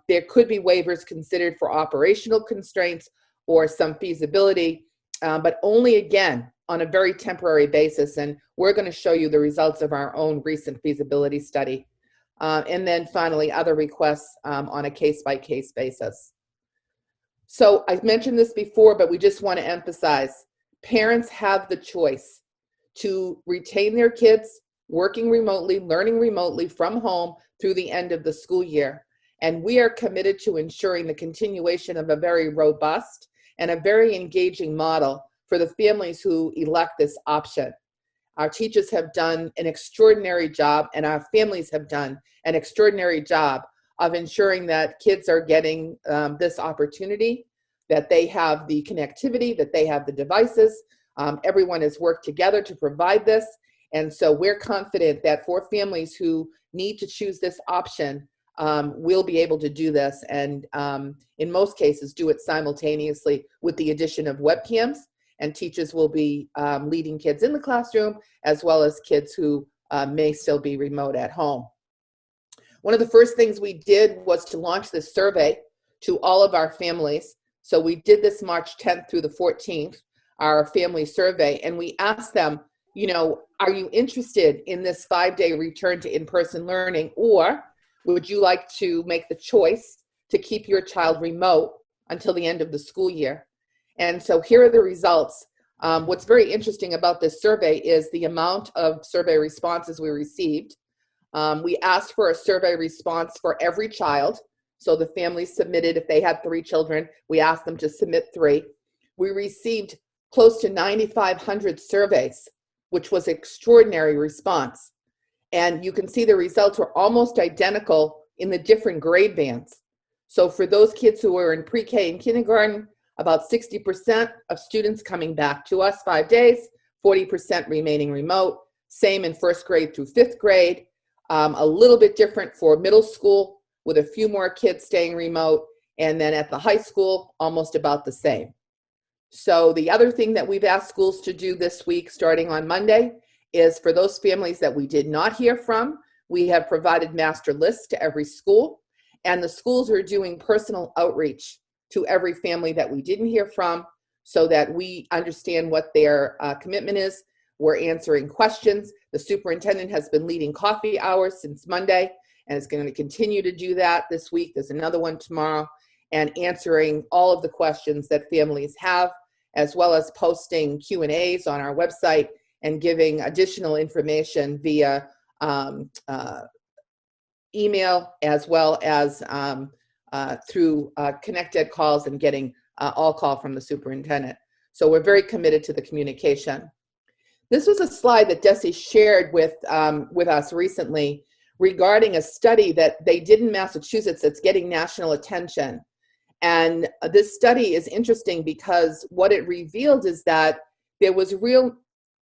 there could be waivers considered for operational constraints or some feasibility, but only, again, on a very temporary basis. And we're going to show you the results of our own recent feasibility study. And then finally, other requests on a case-by-case basis. So I've mentioned this before, but we just want to emphasize, parents have the choice to retain their kids working remotely, learning remotely from home through the end of the school year. And we are committed to ensuring the continuation of a very robust and a very engaging model for the families who elect this option. Our teachers have done an extraordinary job, and our families have done an extraordinary job of ensuring that kids are getting this opportunity, that they have the connectivity, that they have the devices. Everyone has worked together to provide this. And so we're confident that for families who need to choose this option, we'll be able to do this, and in most cases do it simultaneously with the addition of webcams, and teachers will be leading kids in the classroom as well as kids who may still be remote at home. One of the first things we did was to launch this survey to all of our families. So we did this March 10th through the 14th, our family survey, and we asked them, are you interested in this 5-day return to in-person learning, or would you like to make the choice to keep your child remote until the end of the school year? And so here are the results. What's very interesting about this survey is the amount of survey responses we received. We asked for a survey response for every child. So the families submitted, if they had 3 children, we asked them to submit 3. We received close to 9,500 surveys, which was an extraordinary response. And you can see the results were almost identical in the different grade bands. So for those kids who were in pre-K and kindergarten, about 60% of students coming back to us 5 days, 40% remaining remote. Same in 1st grade through 5th grade. A little bit different for middle school, with a few more kids staying remote. And then at the high school, almost about the same. So the other thing that we've asked schools to do this week, starting on Monday, is for those families that we did not hear from, we have provided master lists to every school, and the schools are doing personal outreach to every family that we didn't hear from, so that we understand what their commitment is. We're answering questions. The superintendent has been leading coffee hours since Monday, and is going to continue to do that this week. There's another one tomorrow, and answering all of the questions that families have, as well as posting Q&As on our website and giving additional information via email, as well as through connected calls and getting all call from the superintendent. So we're very committed to the communication. This was a slide that Desi shared with us recently regarding a study that they did in Massachusetts that's getting national attention. And this study is interesting because what it revealed is that there was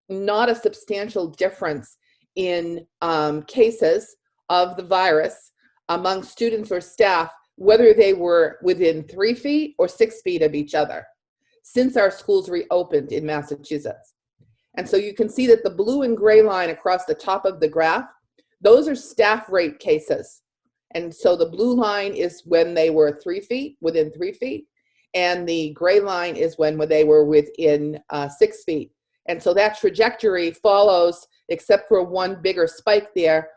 not a substantial difference in cases of the virus among students or staff, whether they were within 3 feet or 6 feet of each other, since our schools reopened in Massachusetts. And so you can see that the blue and gray line across the top of the graph, those are staff rate cases. And so the blue line is when they were 3 feet, within 3 feet, and the gray line is when they were within 6 feet. And so that trajectory follows, except for one bigger spike there,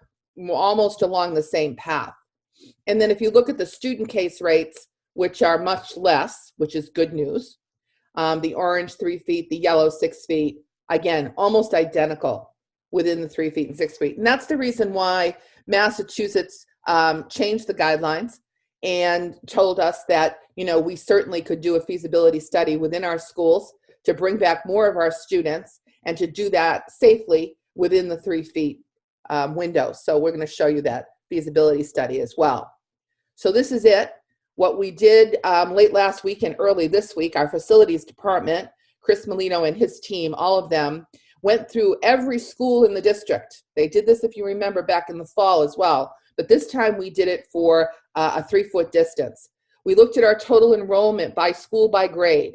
almost along the same path. And then if you look at the student case rates, which are much less, which is good news, the orange 3 feet, the yellow 6 feet, again, almost identical within the 3 feet and 6 feet. And that's the reason why Massachusetts changed the guidelines and told us that, you know, we certainly could do a feasibility study within our schools to bring back more of our students and to do that safely within the 3 feet window. So we're going to show you that feasibility study as well. So this is it. What we did late last week and early this week, our facilities department, Chris Molino and his team, all of them, went through every school in the district. They did this, if you remember, back in the fall as well. But this time we did it for a 3-foot distance. We looked at our total enrollment by school, by grade.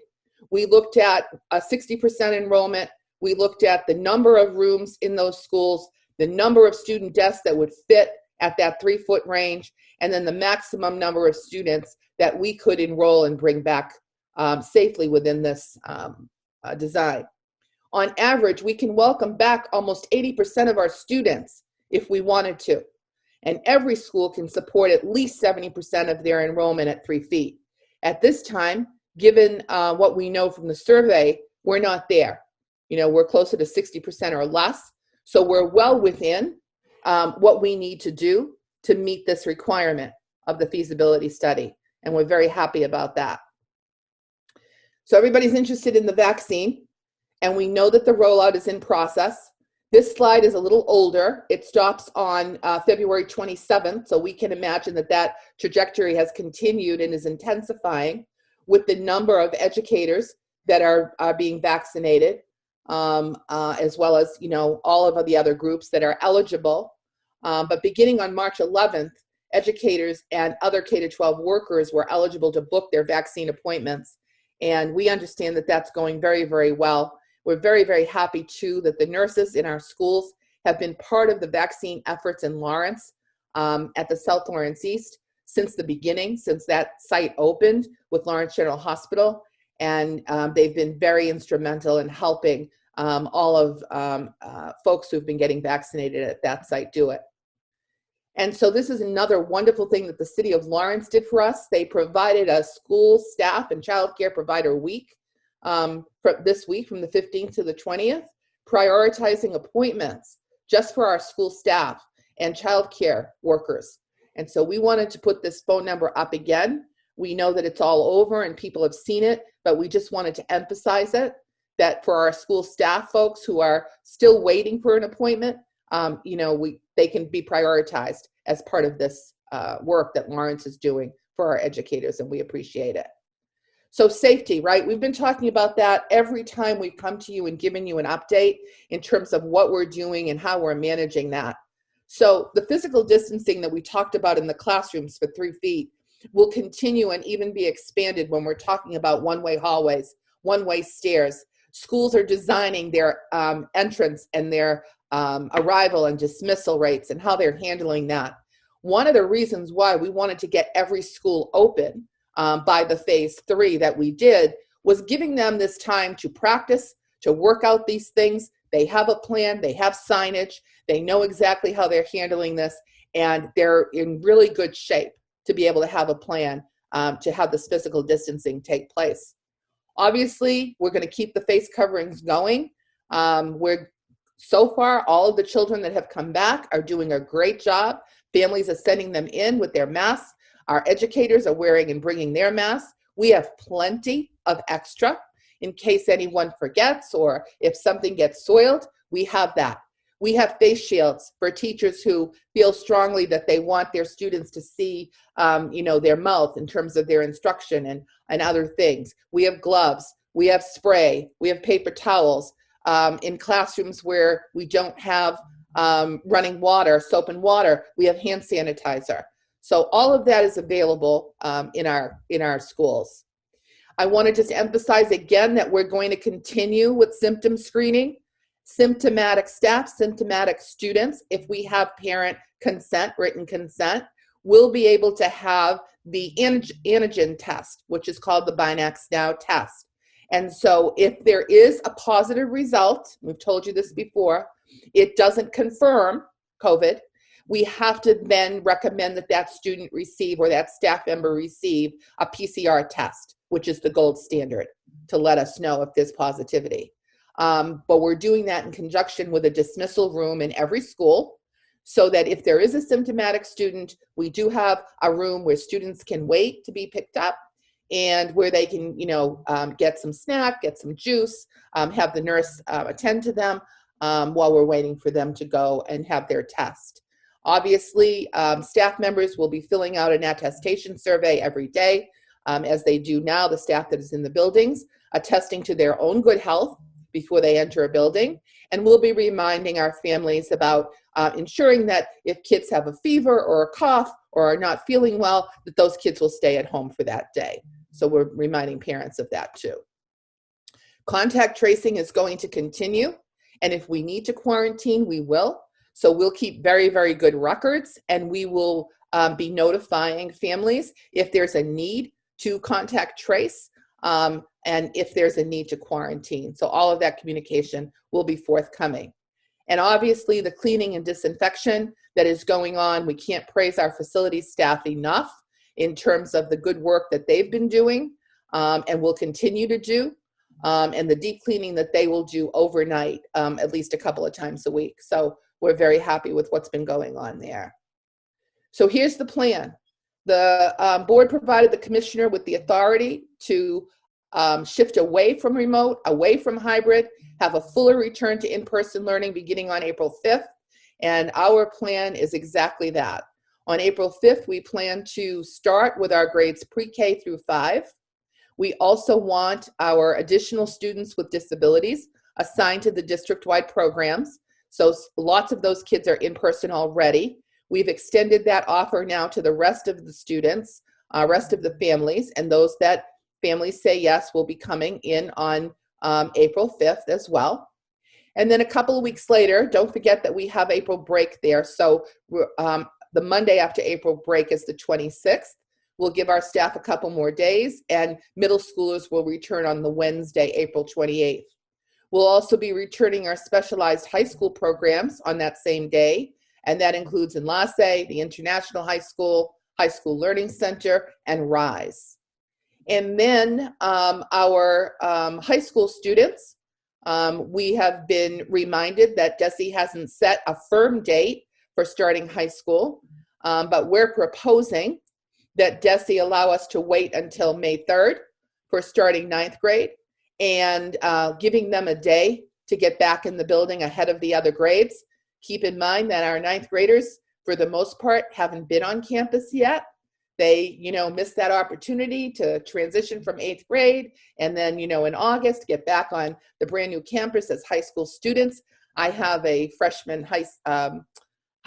We looked at a 60% enrollment. We looked at the number of rooms in those schools, the number of student desks that would fit at that 3-foot range, and then the maximum number of students that we could enroll and bring back safely within this design. On average, we can welcome back almost 80% of our students if we wanted to. And every school can support at least 70% of their enrollment at 3 feet. At this time, given what we know from the survey, we're not there. You know, we're closer to 60% or less. So we're well within what we need to do to meet this requirement of the feasibility study. And we're very happy about that. So everybody's interested in the vaccine, and we know that the rollout is in process. This slide is a little older. It stops on February 27th, so we can imagine that that trajectory has continued and is intensifying with the number of educators that are being vaccinated, as well as, you know, all of the other groups that are eligible. But beginning on March 11th, educators and other K-12 workers were eligible to book their vaccine appointments. And we understand that that's going very, very well. We're very, very happy too that the nurses in our schools have been part of the vaccine efforts in Lawrence at the South Lawrence East since the beginning, since that site opened with Lawrence General Hospital. And they've been very instrumental in helping all of folks who've been getting vaccinated at that site do it. And so this is another wonderful thing that the city of Lawrence did for us. They provided a school staff and child care provider week for this week from the 15th to the 20th, prioritizing appointments just for our school staff and child care workers. And so we wanted to put this phone number up again. We know that it's all over and people have seen it, but we just wanted to emphasize it, that for our school staff folks who are still waiting for an appointment, you know, they can be prioritized as part of this work that Lawrence is doing for our educators, and we appreciate it. So safety, right? We've been talking about that every time we've come to you and given you an update in terms of what we're doing and how we're managing that. So the physical distancing that we talked about in the classrooms for 3 feet will continue and even be expanded when we're talking about one-way hallways, one-way stairs. Schools are designing their entrance and their arrival and dismissal rates and how they're handling that. One of the reasons why we wanted to get every school open by the phase 3 that we did was giving them this time to practice, to work out these things. They have a plan, they have signage, they know exactly how they're handling this, and they're in really good shape to be able to have a plan to have this physical distancing take place. Obviously, we're going to keep the face coverings going. So far, all of the children that have come back are doing a great job. Families are sending them in with their masks. Our educators are wearing and bringing their masks. We have plenty of extra in case anyone forgets or if something gets soiled. We have that. We have face shields for teachers who feel strongly that they want their students to see, you know, their mouth in terms of their instruction and other things. We have gloves. We have spray. We have paper towels. In classrooms where we don't have running water, soap and water, we have hand sanitizer. So all of that is available in our schools. I want to just emphasize again that we're going to continue with symptom screening. Symptomatic staff, symptomatic students, if we have parent consent, written consent, will be able to have the antigen test, which is called the Binax Now test. And so if there is a positive result, we've told you this before, it doesn't confirm COVID, we have to then recommend that that student receive, or that staff member receive, a PCR test, which is the gold standard, to let us know if there's positivity. But we're doing that in conjunction with a dismissal room in every school, so that if there is a symptomatic student, we do have a room where students can wait to be picked up, and where they can, get some snack, get some juice, have the nurse attend to them while we're waiting for them to go and have their test. Obviously, staff members will be filling out an attestation survey every day, as they do now, the staff that is in the buildings, attesting to their own good health before they enter a building. And we'll be reminding our families about ensuring that if kids have a fever or a cough or are not feeling well, that those kids will stay at home for that day. So we're reminding parents of that too. Contact tracing is going to continue, and if we need to quarantine, we will. So we'll keep very, very good records, and we will be notifying families if there's a need to contact trace, and if there's a need to quarantine. So all of that communication will be forthcoming. And obviously the cleaning and disinfection that is going on, we can't praise our facility staff enough in terms of the good work that they've been doing and will continue to do, and the deep cleaning that they will do overnight, at least a couple of times a week. So we're very happy with what's been going on there. So here's the plan. The board provided the commissioner with the authority to shift away from remote, away from hybrid, have a fuller return to in-person learning beginning on April 5th. And our plan is exactly that. On April 5th, we plan to start with our grades pre-K through 5. We also want our additional students with disabilities assigned to the district-wide programs. So lots of those kids are in person already. We've extended that offer now to the rest of the students, rest of the families, and those that families say yes will be coming in on April 5th as well. And then a couple of weeks later, don't forget that we have April break there. So the Monday after April break is the 26th. We'll give our staff a couple more days, and middle schoolers will return on the Wednesday, April 28th. We'll also be returning our specialized high school programs on that same day, and that includes Enlace, the International High School Learning Center, and RISE. And then our high school students, we have been reminded that DESE hasn't set a firm date for starting high school, but we're proposing that DESE allow us to wait until May 3rd for starting 9th grade, and giving them a day to get back in the building ahead of the other grades. Keep in mind that our 9th graders, for the most part, haven't been on campus yet. They, missed that opportunity to transition from 8th grade, and then, in August, get back on the brand new campus as high school students. I have a freshman high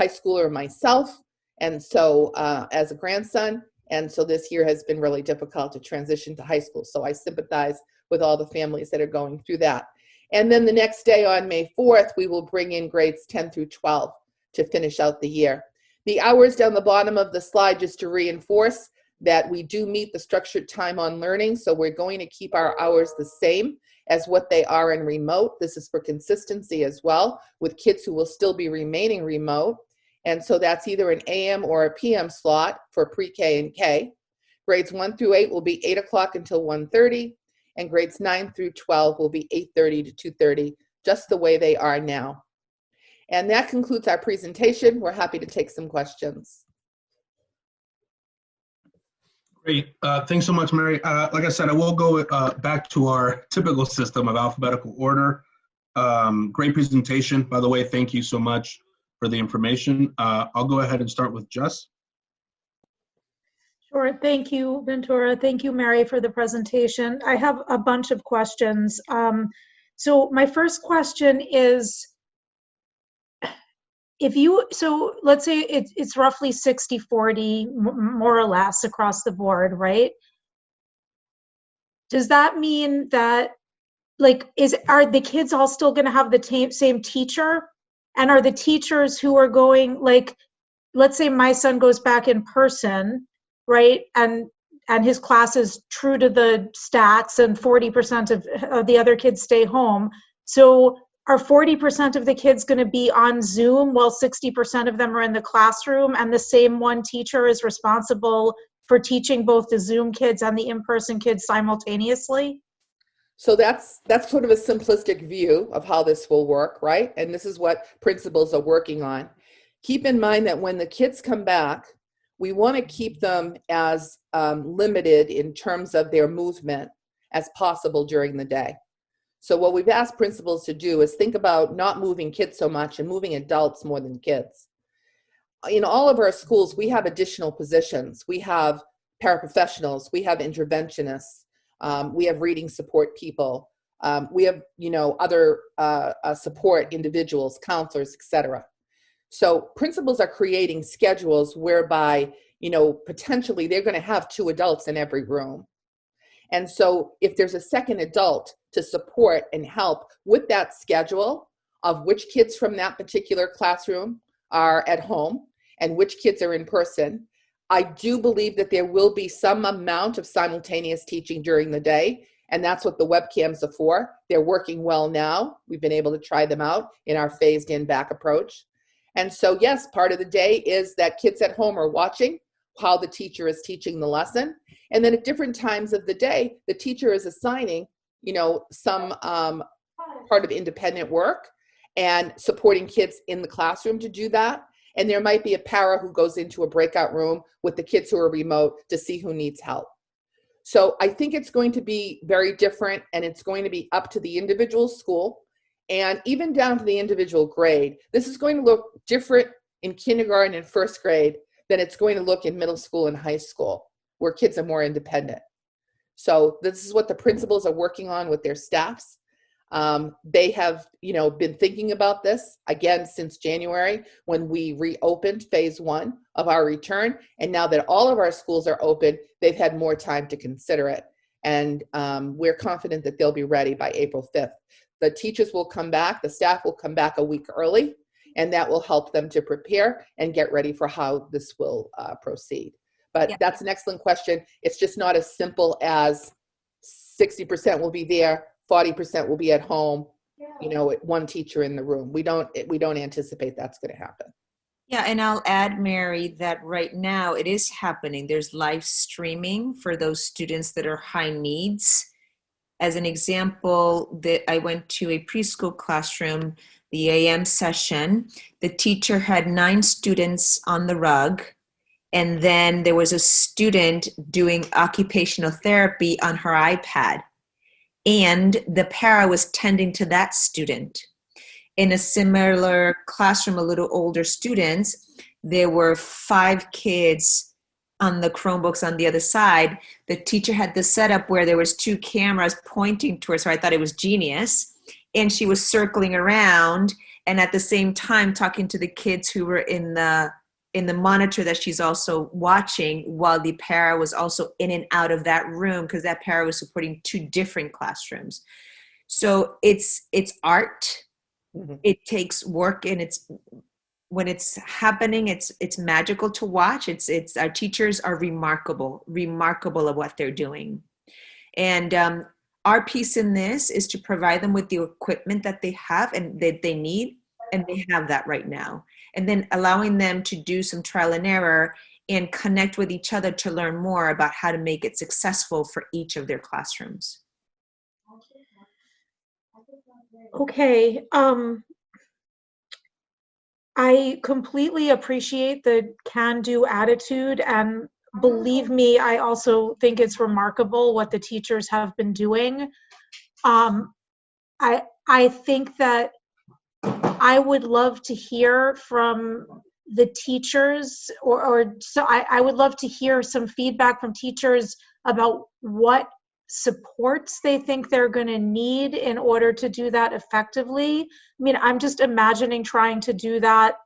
schooler myself, and so as a grandson, and so this year has been really difficult to transition to high school. So I sympathize with all the families that are going through that. And then the next day on May 4th, we will bring in grades 10 through 12 to finish out the year. The hours down the bottom of the slide, just to reinforce that we do meet the structured time on learning. So we're going to keep our hours the same as what they are in remote. This is for consistency as well, with kids who will still be remaining remote. And so that's either an AM or a PM slot for pre-K and K. Grades 1 through 8 will be 8 o'clock until 1:30, and grades 9 through 12 will be 8:30 to 2:30, just the way they are now. And that concludes our presentation. We're happy to take some questions. Great. Thanks so much, Mary. Like I said, I will go back to our typical system of alphabetical order. Great presentation, by the way. Thank you so much for the information. I'll go ahead and start with Jess. Sure. Thank you, Ventura. Thank you, Mary, for the presentation. I have a bunch of questions. So my first question is, so let's say it's roughly 60-40, more or less across the board, right? Does that mean that, are the kids all still going to have the same teacher? And are the teachers who are going, let's say my son goes back in person, right? And his class is true to the stats and 40% of the other kids stay home. So are 40% of the kids going to be on Zoom while 60% of them are in the classroom, and the same one teacher is responsible for teaching both the Zoom kids and the in-person kids simultaneously? So that's sort of a simplistic view of how this will work, right? And this is what principals are working on. Keep in mind that when the kids come back, we want to keep them as limited in terms of their movement as possible during the day. So what we've asked principals to do is think about not moving kids so much and moving adults more than kids. In all of our schools, we have additional positions. We have paraprofessionals, we have interventionists, we have reading support people, we have, other support individuals, counselors, etc. So principals are creating schedules whereby, potentially they're going to have 2 adults in every room. And so if there's a second adult to support and help with that schedule of which kids from that particular classroom are at home and which kids are in person, I do believe that there will be some amount of simultaneous teaching during the day. And that's what the webcams are for. They're working well now. We've been able to try them out in our phased in back approach. And so, yes, part of the day is that kids at home are watching how the teacher is teaching the lesson. And then at different times of the day, the teacher is assigning, some part of independent work and supporting kids in the classroom to do that. And there might be a para who goes into a breakout room with the kids who are remote to see who needs help. So I think it's going to be very different, and it's going to be up to the individual school and even down to the individual grade. This is going to look different in kindergarten and first grade than it's going to look in middle school and high school, where kids are more independent. So this is what the principals are working on with their staffs. They have, been thinking about this again since January when we reopened phase 1 of our return. And now that all of our schools are open, they've had more time to consider it. And we're confident that they'll be ready by April 5th. The teachers will come back, the staff will come back a week early, and that will help them to prepare and get ready for how this will proceed. But yeah, that's an excellent question. It's just not as simple as 60% will be there, 40% will be at home, one teacher in the room. We don't anticipate that's going to happen. Yeah, and I'll add, Mary, that right now it is happening. There's live streaming for those students that are high needs. As an example, I went to a preschool classroom, the AM session. The teacher had 9 students on the rug, and then there was a student doing occupational therapy on her iPad. And the para was tending to that student. In a similar classroom, a little older students, there were 5 kids on the Chromebooks on the other side. The teacher had the setup where there was 2 cameras pointing towards her. I thought it was genius. And she was circling around and at the same time talking to the kids who were in the monitor that she's also watching, while the para was also in and out of that room because that para was supporting 2 different classrooms. So it's art. Mm-hmm. It takes work, and when it's happening, it's magical to watch. It's our teachers are remarkable of what they're doing. And our piece in this is to provide them with the equipment that they have and that they need, and they have that right now. And then allowing them to do some trial and error and connect with each other to learn more about how to make it successful for each of their classrooms. Okay. I completely appreciate the can-do attitude, and believe me, I also think it's remarkable what the teachers have been doing. I think that I would love to hear from the teachers, so I would love to hear some feedback from teachers about what supports they think they're going to need in order to do that effectively. I mean, I'm just imagining trying to do that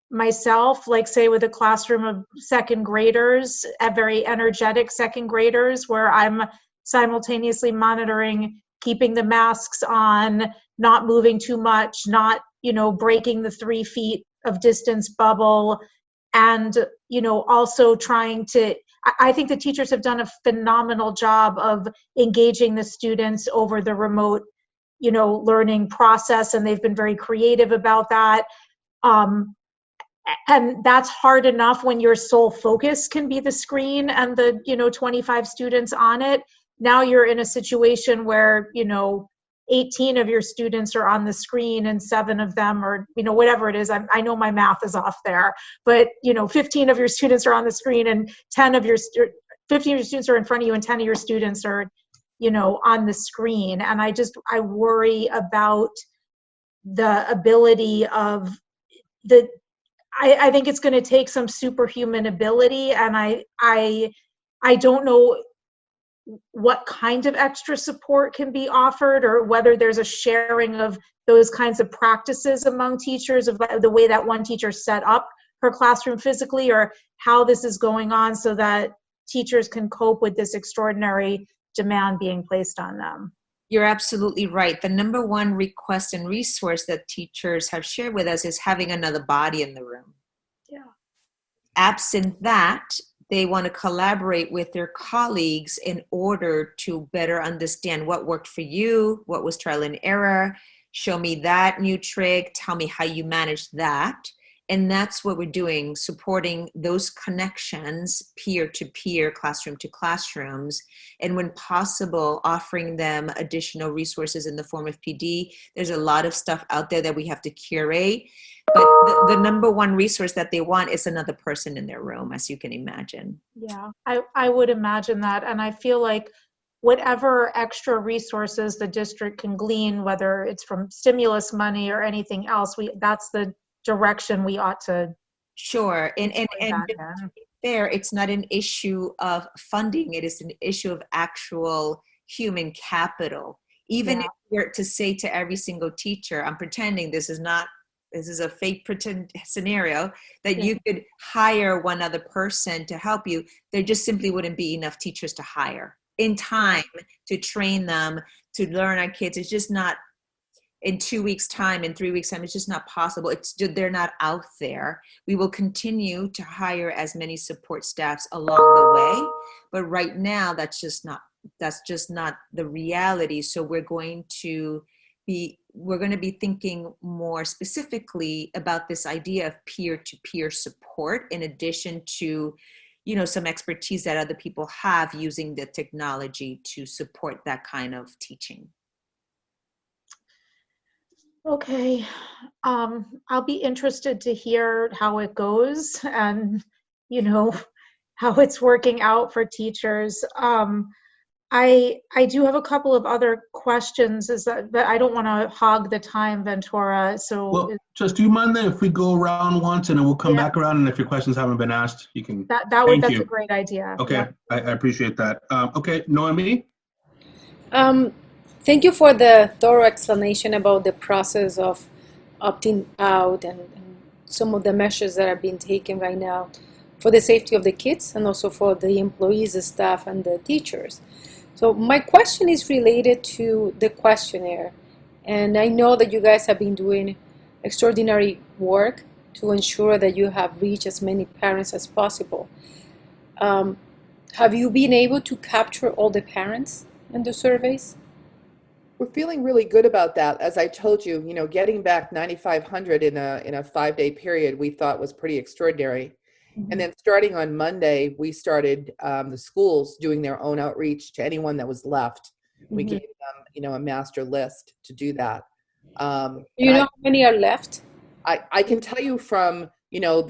myself, like say with a classroom of 2nd graders, very energetic 2nd graders, where I'm simultaneously monitoring keeping the masks on, not moving too much, not, breaking the 3 feet of distance bubble, and, you know, also trying to, I think the teachers have done a phenomenal job of engaging the students over the remote, you know, learning process, and they've been very creative about that. And that's hard enough when your sole focus can be the screen and the, you know, 25 students on it. Now you're in a situation where, you know, 18 of your students are on the screen and 7 of them are, you know, whatever it is. I know my math is off there, but, you know, 15 of your students are on the screen and 15 of your students are in front of you and 10 of your students are, you know, on the screen. And I worry about the ability of I think it's going to take some superhuman ability, and I don't know what kind of extra support can be offered, or whether there's a sharing of those kinds of practices among teachers, of the way that one teacher set up her classroom physically, or how this is going on so that teachers can cope with this extraordinary demand being placed on them. You're absolutely right. The number one request and resource that teachers have shared with us is having another body in the room. Yeah. Absent that, they want to collaborate with their colleagues in order to better understand what worked for you, what was trial and error, show me that new trick, tell me how you managed that. And that's what we're doing, supporting those connections, peer to peer, classroom to classrooms, and when possible, offering them additional resources in the form of PD. There's a lot of stuff out there that we have to curate, but the number one resource that they want is another person in their room, as you can imagine. Yeah, I would imagine that. And I feel like whatever extra resources the district can glean, whether it's from stimulus money or anything else, that's the direction we ought to. Sure. And to be fair, it's not an issue of funding. It is an issue of actual human capital. Even if you're to say to every single teacher, I'm pretending this is a fake pretend scenario, that you could hire one other person to help you, there just simply wouldn't be enough teachers to hire in time to train them, to learn our kids. It's just not, in 2 weeks' time, in 3 weeks' time, it's just not possible. They're not out there. We will continue to hire as many support staffs along the way, but right now that's just not the reality. So we're going to be thinking more specifically about this idea of peer-to-peer support, in addition to, you know, some expertise that other people have using the technology to support that kind of teaching. Okay, I'll be interested to hear how it goes and, you know, how it's working out for teachers. I do have a couple of other questions, but I don't want to hog the time, Ventura. So, well, just do you mind then if we go around once and then we'll come back around, and if your questions haven't been asked, you can. That's a great idea. Okay, Yeah. I appreciate that. Okay, Noemi. Thank you for the thorough explanation about the process of opting out and some of the measures that are being taken right now for the safety of the kids and also for the employees, the staff, and the teachers. So my question is related to the questionnaire. And I know that you guys have been doing extraordinary work to ensure that you have reached as many parents as possible. Have you been able to capture all the parents in the surveys? We're feeling really good about that. As I told you, you know, getting back 9,500 in a 5-day period, we thought was pretty extraordinary. Mm-hmm. And then starting on Monday, we started the schools doing their own outreach to anyone that was left. Mm-hmm. We gave them, you know, a master list to do that. You know how many are left? I can tell you from, you know,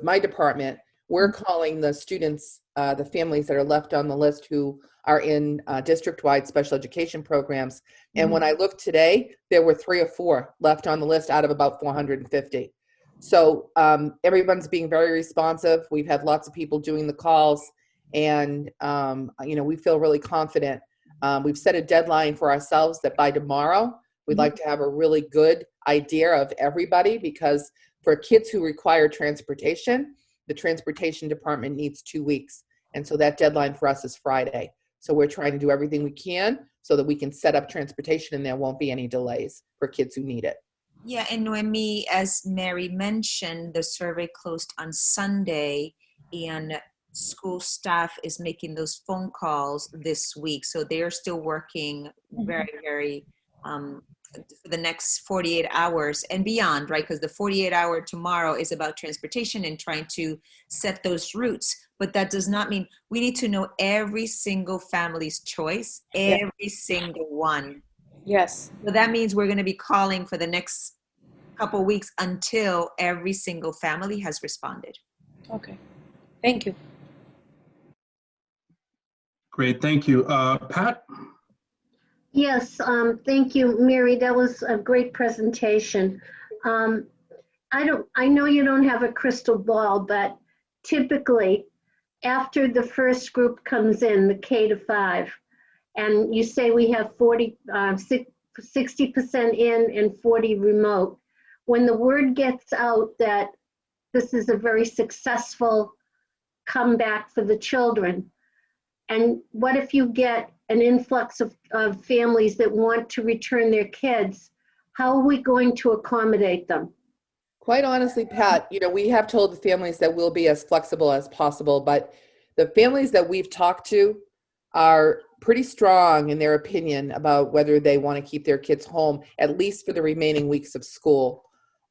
my department, we're calling the students, the families that are left on the list who are in district-wide special education programs. And when I looked today, there were 3 or 4 left on the list out of about 450. So everyone's being very responsive. We've had lots of people doing the calls, and you know, we feel really confident. We've set a deadline for ourselves that by tomorrow, we'd like to have a really good idea of everybody, because for kids who require transportation, the transportation department needs 2 weeks. And so that deadline for us is Friday. So we're trying to do everything we can so that we can set up transportation and there won't be any delays for kids who need it. Yeah, and Noemi, as Mary mentioned, the survey closed on Sunday, and school staff is making those phone calls this week. So they're still working very, very for the next 48 hours and beyond, right? Because the 48-hour tomorrow is about transportation and trying to set those routes. But that does not mean we need to know every single family's choice, every single one. Yes. So that means we're going to be calling for the next couple weeks until every single family has responded. Okay. Thank you. Great, thank you. Pat? Yes, thank you, Mary. That was a great presentation. I know you don't have a crystal ball, but typically after the first group comes in, the K to 5, and you say we have 60% in and 40 remote, when the word gets out that this is a very successful comeback for the children, and what if you get an influx of families that want to return their kids? How are we going to accommodate them? Quite honestly, Pat, we have told the families that we'll be as flexible as possible, but the families that we've talked to are pretty strong in their opinion about whether they want to keep their kids home, at least for the remaining weeks of school.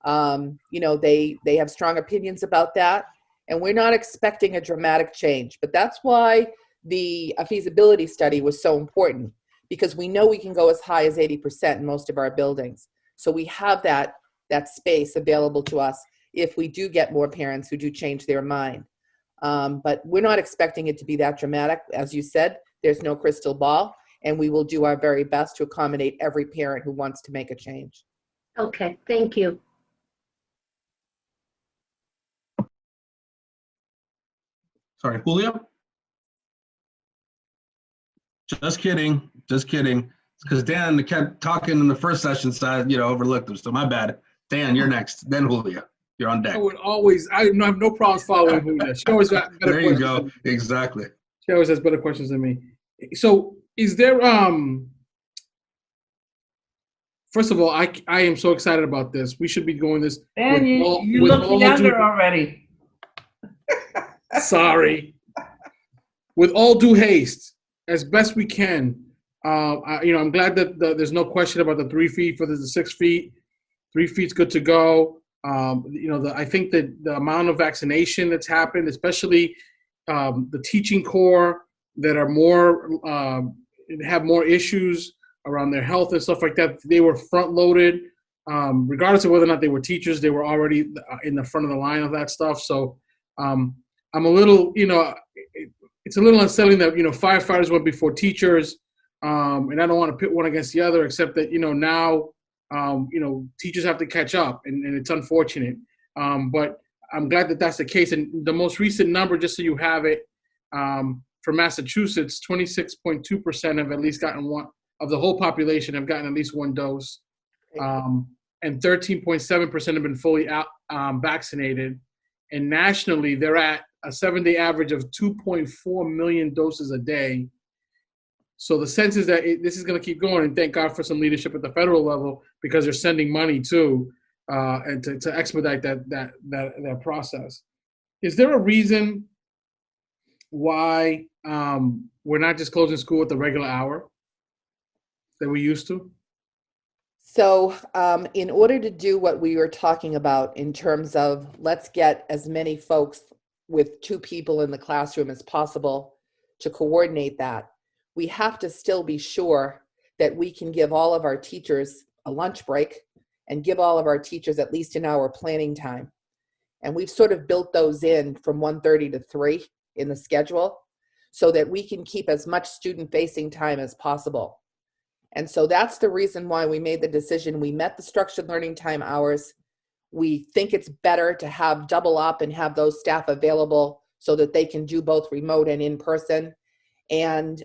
They have strong opinions about that, and we're not expecting a dramatic change. But that's why the feasibility study was so important, because we know we can go as high as 80% in most of our buildings. So we have that space available to us if we do get more parents who do change their mind. But we're not expecting it to be that dramatic. As you said, there's no crystal ball, and we will do our very best to accommodate every parent who wants to make a change. Okay, thank you. Sorry, Julio? Just kidding. Because Dan kept talking in the first session, so I, overlooked him. So my bad. Dan, you're next. Then Julio, you're on deck. I have no problems following Julio. She always got better There you questions. go. Exactly. She always has better questions than me. So is there, first of all, I am so excited about this. We should be going this. Dan, you look younger already. Sorry. With all due haste, as best we can. I'm glad that there's no question about the 3 feet for the 6 feet. 3 feet's good to go. I think that the amount of vaccination that's happened, especially the teaching corps that are more have more issues around their health and stuff like that, they were front loaded. Regardless of whether or not they were teachers, they were already in the front of the line of that stuff. So I'm a little, it's a little unsettling that, firefighters went before teachers. And I don't want to pit one against the other, except that, now, teachers have to catch up, and it's unfortunate. But I'm glad that that's the case. And the most recent number, just so you have it, for Massachusetts, 26.2% have at least gotten one of the whole population have gotten at least one dose. And 13.7% have been fully vaccinated. And nationally, they're at a 7-day average of 2.4 million doses a day. So the sense is that this is going to keep going, and thank God for some leadership at the federal level, because they're sending money too, and to expedite that process. Is there a reason why we're not just closing school at the regular hour that we used to? So in order to do what we were talking about in terms of let's get as many folks with 2 people in the classroom as possible to coordinate that, we have to still be sure that we can give all of our teachers a lunch break and give all of our teachers at least an hour planning time. And we've sort of built those in from 1:30 to 3 in the schedule so that we can keep as much student-facing time as possible. And so that's the reason why we made the decision. We met the structured learning time hours. We think it's better to have double up and have those staff available so that they can do both remote and in person. And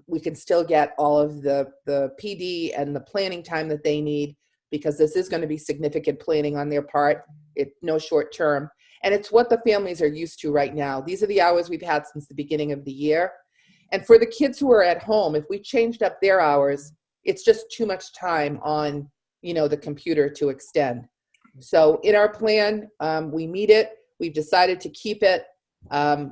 we can still get all of the PD and the planning time that they need, because this is going to be significant planning on their part. It's no short term. And it's what the families are used to right now. These are the hours we've had since the beginning of the year. And for the kids who are at home, if we changed up their hours, it's just too much time on, the computer to extend. So in our plan, we meet it. We've decided to keep it.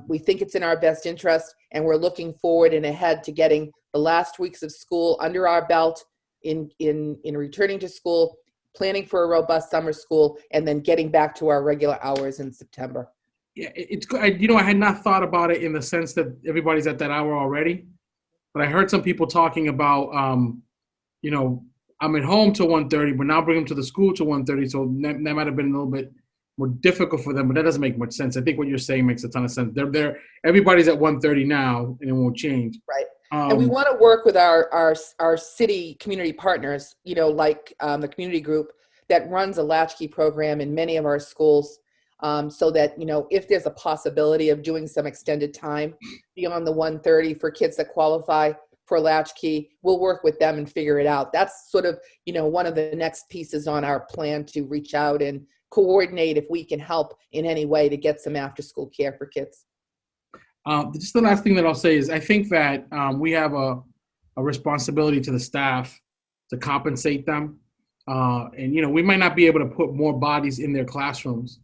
We think it's in our best interest, and we're looking forward and ahead to getting the last weeks of school under our belt in returning to school, planning for a robust summer school, and then getting back to our regular hours in September. Yeah, it's good. I had not thought about it in the sense that everybody's at that hour already, but I heard some people talking about, I'm at home till 1:30, but now bring them to the school till 1:30, so that might have been a little bit more difficult for them, but that doesn't make much sense. I think what you're saying makes a ton of sense. Everybody's at 1:30 now, and it won't change. Right. And we want to work with our city community partners, like the community group that runs a latchkey program in many of our schools, so that, if there's a possibility of doing some extended time beyond the 1:30 for kids that qualify for latchkey, we'll work with them and figure it out. That's sort of, one of the next pieces on our plan to reach out and coordinate if we can help in any way to get some after school care for kids. Just the last thing that I'll say is I think that we have a responsibility to the staff to compensate them. And, we might not be able to put more bodies in their classrooms,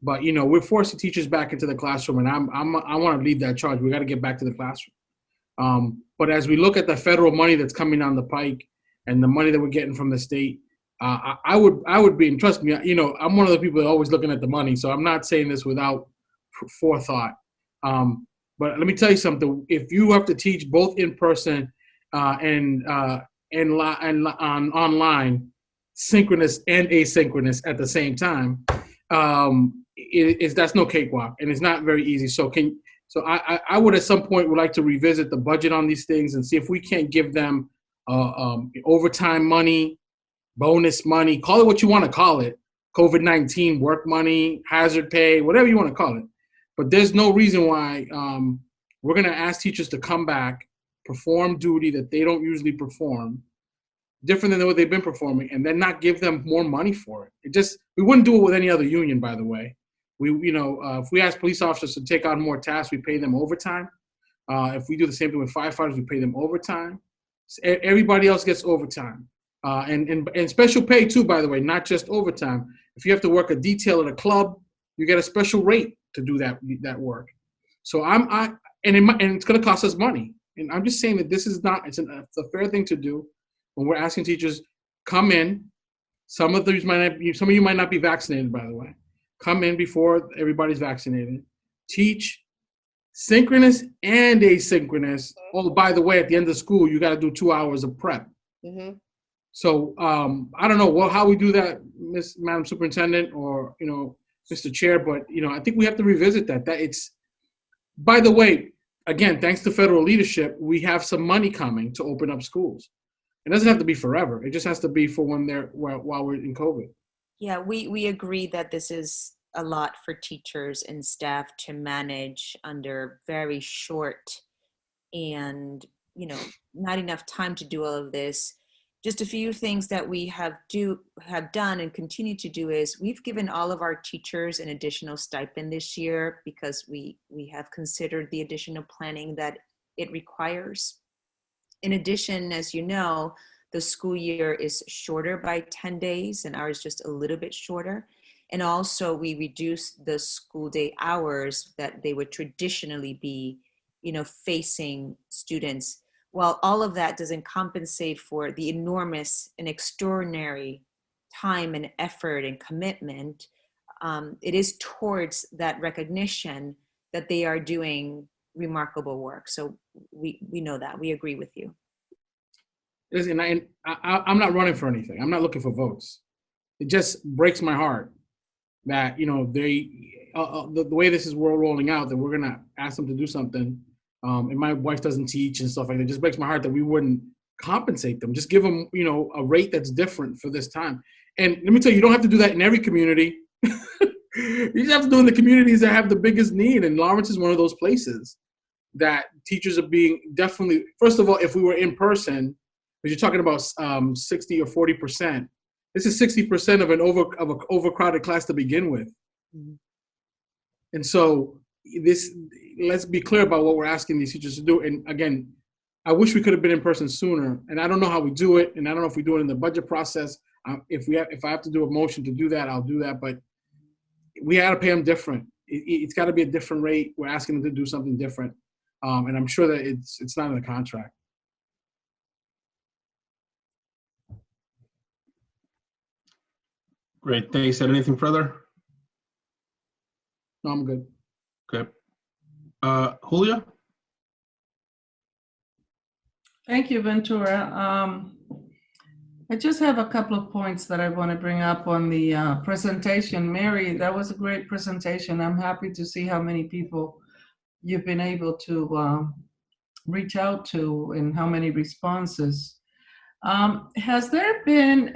but, we're forcing teachers back into the classroom, and I want to lead that charge. We got to get back to the classroom. But as we look at the federal money that's coming down the pike and the money that we're getting from the state, I would be, and trust me, I'm one of the people that are always looking at the money, so I'm not saying this without forethought. But let me tell you something. If you have to teach both in person and online, synchronous and asynchronous at the same time, that's no cakewalk, and it's not very easy. So I would at some point would like to revisit the budget on these things and see if we can't give them overtime money, bonus money, call it what you want to call it, COVID-19 work money, hazard pay, whatever you want to call it. But there's no reason why we're going to ask teachers to come back, perform duty that they don't usually perform, different than what they've been performing, and then not give them more money for it. We wouldn't do it with any other union, by the way. If we ask police officers to take on more tasks, we pay them overtime. If we do the same thing with firefighters, we pay them overtime. Everybody else gets overtime. And special pay too, by the way, not just overtime. If you have to work a detail at a club, you get a special rate to do that work. So and it's going to cost us money. And I'm just saying that this is not, it's a fair thing to do when we're asking teachers, come in. Some of you might not be vaccinated, by the way. Come in before everybody's vaccinated. Teach synchronous and asynchronous. Oh, by the way, at the end of school, you got to do 2 hours of prep. Mm-hmm. So I don't know how we do that, Madam Superintendent, or Mr. Chair, but I think we have to revisit that. By the way, again, thanks to federal leadership, we have some money coming to open up schools. It doesn't have to be forever. It just has to be for while we're in COVID. Yeah, we agree that this is a lot for teachers and staff to manage under very short and, not enough time to do all of this. Just a few things that we have done and continue to do is we've given all of our teachers an additional stipend this year because we have considered the additional planning that it requires. In addition, as you know, the school year is shorter by 10 days and ours just a little bit shorter. And also we reduced the school day hours that they would traditionally be, facing students. While all of that doesn't compensate for the enormous and extraordinary time and effort and commitment, it is towards that recognition that they are doing remarkable work. So we know that. We agree with you. Listen, I'm not running for anything. I'm not looking for votes. It just breaks my heart that, the way this is rolling out, that we're going to ask them to do something. And my wife doesn't teach and stuff like that. It just breaks my heart that we wouldn't compensate them. Just give them, a rate that's different for this time. And let me tell you, you don't have to do that in every community. You just have to do it in the communities that have the biggest need. And Lawrence is one of those places that teachers are being definitely, first of all, if we were in person, because you're talking about 60 or 40%, this is 60% of an overcrowded class to begin with. Mm-hmm. And so let's be clear about what we're asking these teachers to do. And again, I wish we could have been in person sooner. And I don't know how we do it. And I don't know if we do it in the budget process. If I have to do a motion to do that, I'll do that. But we got to pay them different. It's got to be a different rate. We're asking them to do something different, and I'm sure that it's not in the contract. Great, thanks. Ed, anything further? No, I'm good. Okay. Julia? Thank you, Ventura. I just have a couple of points that I want to bring up on the presentation. Mary, that was a great presentation. I'm happy to see how many people you've been able to reach out to and how many responses. Has there been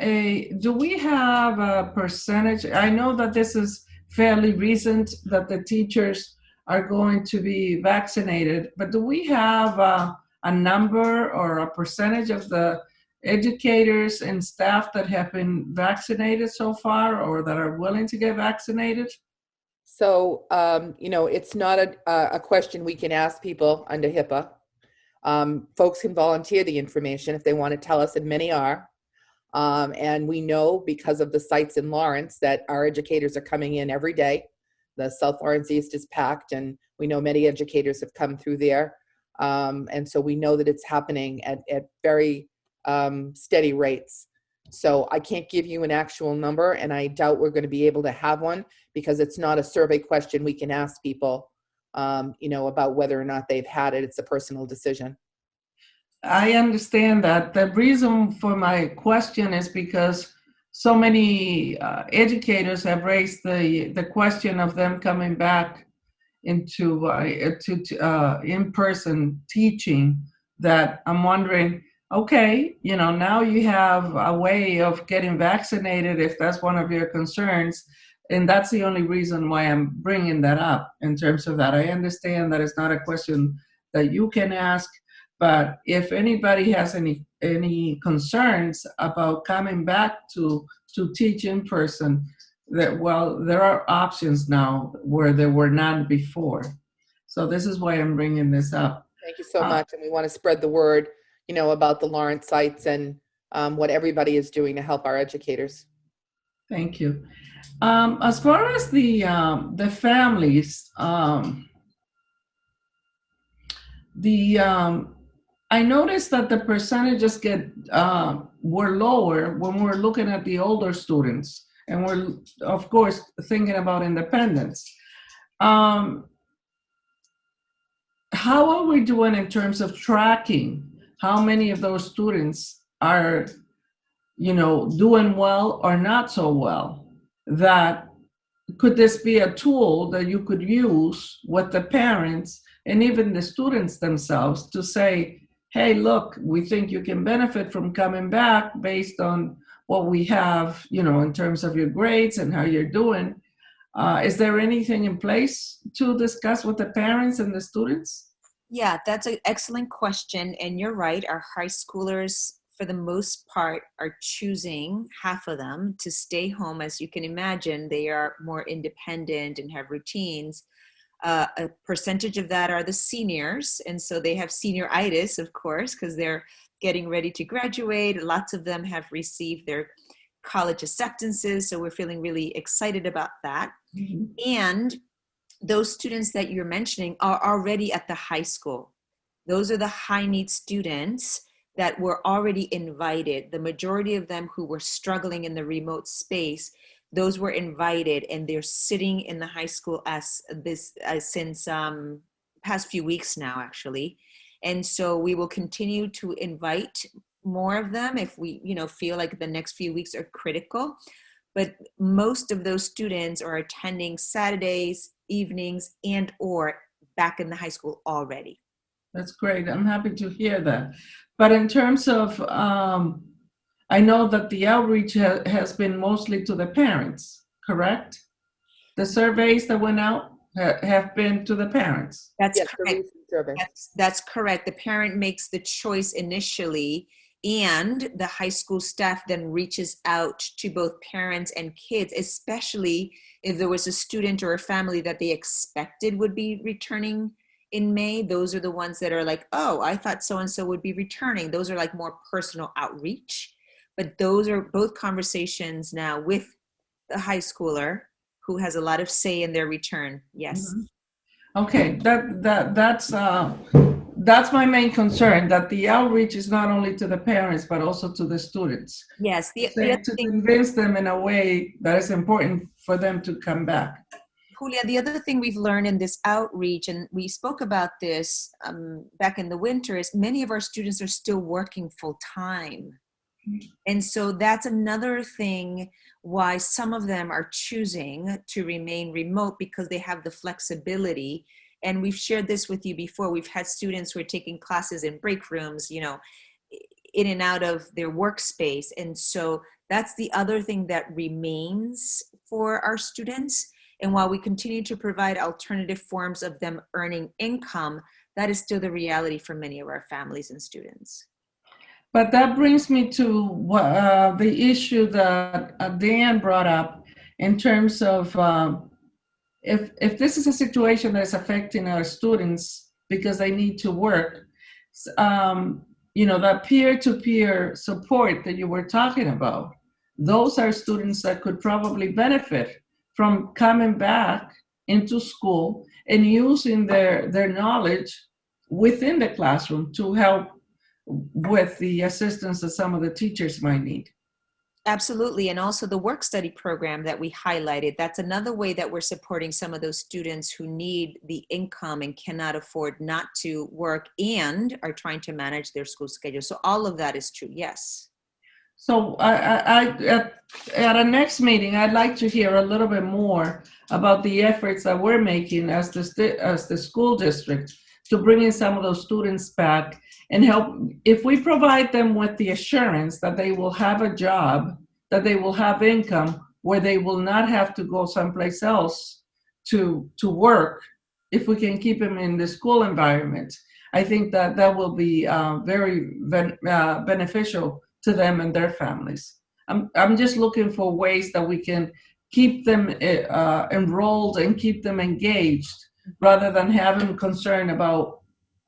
do we have a percentage? I know that this is fairly recent that the teachers are going to be vaccinated, but do we have a number or a percentage of the educators and staff that have been vaccinated so far or that are willing to get vaccinated? So, it's not a question we can ask people under HIPAA. Folks can volunteer the information if they want to tell us, and many are. And we know because of the sites in Lawrence that our educators are coming in every day. The South Lawrence East is packed, and we know many educators have come through there. And so we know that it's happening at very steady rates. So I can't give you an actual number, and I doubt we're going to be able to have one because it's not a survey question we can ask people, about whether or not they've had it. It's a personal decision. I understand that. The reason for my question is because so many educators have raised the question of them coming back into in-person teaching, that I'm wondering, okay, now you have a way of getting vaccinated if that's one of your concerns. And that's the only reason why I'm bringing that up in terms of that. I understand that it's not a question that you can ask, but if anybody has any concerns about coming back to teach in person, that, well, there are options now where there were none before. So this is why I'm bringing this up. Thank you so much. And we want to spread the word, about the Lawrence sites and what everybody is doing to help our educators. Thank you. As far as the families, I noticed that the percentages were lower when we're looking at the older students, and we're of course thinking about independence. How are we doing in terms of tracking how many of those students are, doing well or not so well? That could this be a tool that you could use with the parents and even the students themselves to say, hey, look, we think you can benefit from coming back based on what we have, in terms of your grades and how you're doing. Is there anything in place to discuss with the parents and the students? Yeah, that's an excellent question. And you're right, our high schoolers, for the most part, are choosing, half of them, to stay home. As you can imagine, they are more independent and have routines. A percentage of that are the seniors. And so they have senioritis, of course, because they're getting ready to graduate. Lots of them have received their college acceptances. So we're feeling really excited about that. Mm-hmm. And those students that you're mentioning are already at the high school. Those are the high need students that were already invited. The majority of them who were struggling in the remote space, those were invited, and they're sitting in the high school since past few weeks now, actually. And so we will continue to invite more of them if we, feel like the next few weeks are critical. But most of those students are attending Saturdays, evenings, and or back in the high school already. That's great. I'm happy to hear that. But in terms of, I know that the outreach has been mostly to the parents, correct? The surveys that went out have been to the parents. That's correct. That's correct. The parent makes the choice initially, and the high school staff then reaches out to both parents and kids, especially if there was a student or a family that they expected would be returning in May. Those are the ones that are like, oh, I thought so-and-so would be returning. Those are like more personal outreach. But those are both conversations now with the high schooler who has a lot of say in their return. Yes. Okay, that's my main concern, that the outreach is not only to the parents, but also to the students. Yes. To convince them in a way that is important for them to come back. Julia, the other thing we've learned in this outreach, and we spoke about this back in the winter, is many of our students are still working full time. And so that's another thing why some of them are choosing to remain remote, because they have the flexibility. And we've shared this with you before. We've had students who are taking classes in break rooms, you know, in and out of their workspace. And so that's the other thing that remains for our students. And while we continue to provide alternative forms of them earning income, that is still the reality for many of our families and students. But that brings me to the issue that Dan brought up in terms of if this is a situation that is affecting our students because they need to work, you know, that peer-to-peer support that you were talking about, those are students that could probably benefit from coming back into school and using their knowledge within the classroom to help with the assistance that some of the teachers might need. Absolutely. And also the work study program that we highlighted, that's another way that we're supporting some of those students who need the income and cannot afford not to work and are trying to manage their school schedule. So all of that is true. Yes. So at our next meeting, I'd like to hear a little bit more about the efforts that we're making as the school district to bring in some of those students back and help. If we provide them with the assurance that they will have a job, that they will have income, where they will not have to go someplace else to work, if we can keep them in the school environment, I think that that will be very beneficial to them and their families. I'm just looking for ways that we can keep them enrolled and keep them engaged, rather than having concern about,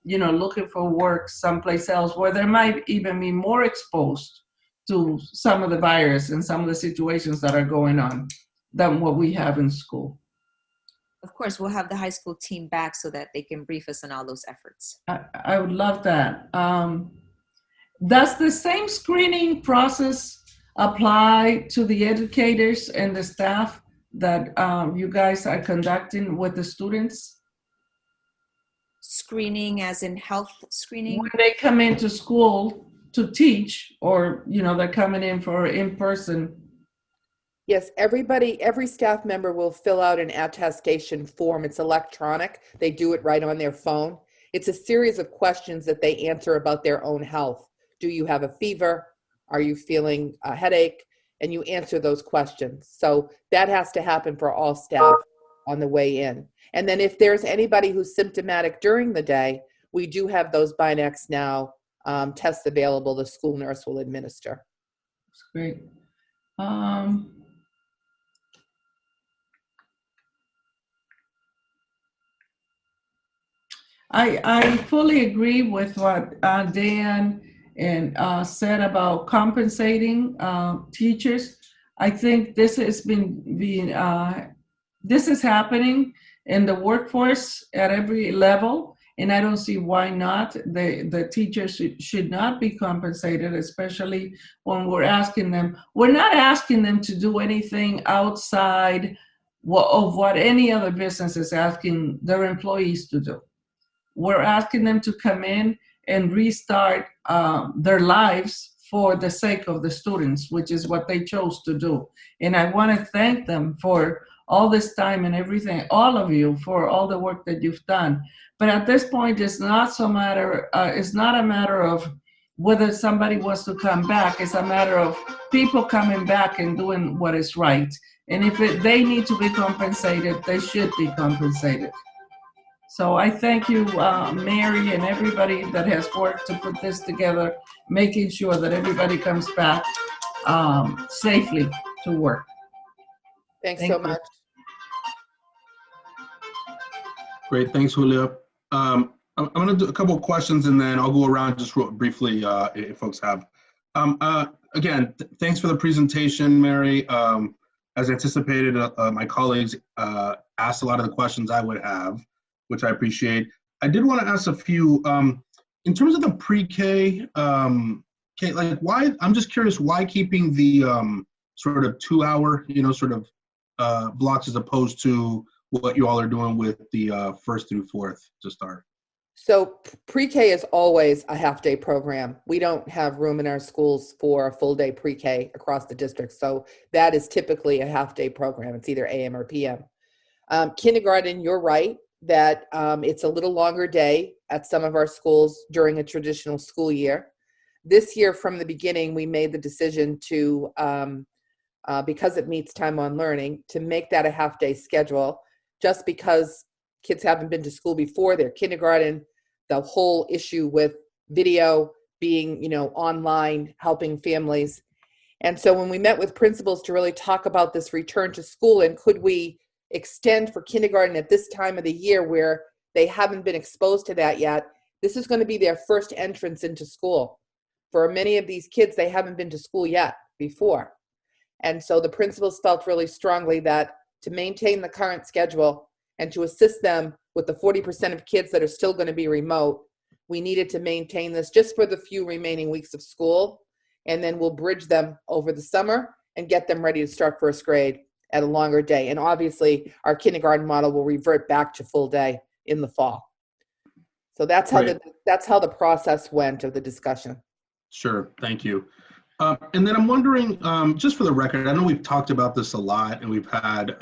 you know, looking for work someplace else where they might even be more exposed to some of the virus and some of the situations that are going on than what we have in school. Of course, we'll have the high school team back so that they can brief us on all those efforts. I would love that. Does the same screening process apply to the educators and the staff that you guys are conducting with the students? Screening as in health screening? When they come into school to teach, or, you know, they're coming in for in-person. Yes, every staff member will fill out an attestation form. It's electronic. They do it right on their phone. It's a series of questions that they answer about their own health. Do you have a fever? Are you feeling a headache? And you answer those questions. So that has to happen for all staff on the way in. And then if there's anybody who's symptomatic during the day, we do have those Binax now tests available. The school nurse will administer. That's great. I fully agree with what Dan and said about compensating teachers. I think this has this is happening in the workforce at every level, and I don't see why not. The teachers should not be compensated, especially when we're asking them. We're not asking them to do anything outside of what any other business is asking their employees to do. We're asking them to come in and restart their lives for the sake of the students, which is what they chose to do. And I want to thank them for all this time and everything, all of you, for all the work that you've done. But at this point, it's not a matter of whether somebody wants to come back. It's a matter of people coming back and doing what is right. And if they need to be compensated, they should be compensated. So I thank you, Mary, and everybody that has worked to put this together, making sure that everybody comes back safely to work. Thanks so much. Great, thanks, Julia. I'm going to do a couple of questions and then I'll go around just real briefly if folks have. again, thanks for the presentation, Mary. As anticipated, my colleagues asked a lot of the questions I would have, which I appreciate. I did want to ask a few, in terms of the pre-K, like why, I'm just curious, why keeping the sort of 2-hour, sort of blocks as opposed to what you all are doing with the 1st through 4th to start? So pre-K is always a half-day program. We don't have room in our schools for a full-day pre-K across the district. So that is typically a half-day program. It's either AM or PM. Kindergarten, you're right that it's a little longer day at some of our schools during a traditional school year. This year, from the beginning, we made the decision to, because it meets time on learning, to make that a half-day schedule, just because kids haven't been to school before, they're kindergarten, the whole issue with video being, online, helping families. And so when we met with principals to really talk about this return to school and could we extend for kindergarten at this time of the year where they haven't been exposed to that yet, this is going to be their first entrance into school. For many of these kids, they haven't been to school yet before. And so the principals felt really strongly that to maintain the current schedule and to assist them with the 40% of kids that are still going to be remote, we needed to maintain this just for the few remaining weeks of school. And then we'll bridge them over the summer and get them ready to start 1st grade at a longer day. And obviously, our kindergarten model will revert back to full day in the fall. So that's how the process went of the discussion. Sure, thank you. And then I'm wondering, just for the record, I know we've talked about this a lot, and we've had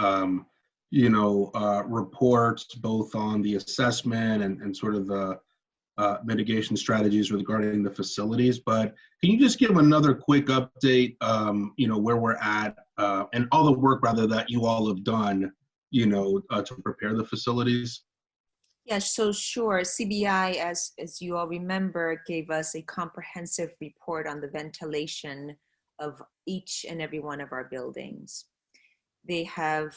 reports both on the assessment and sort of the mitigation strategies regarding the facilities, but can you just give another quick update, where we're at and all the work rather that you all have done, to prepare the facilities? Yeah, so sure. CBI, as you all remember, gave us a comprehensive report on the ventilation of each and every one of our buildings. They have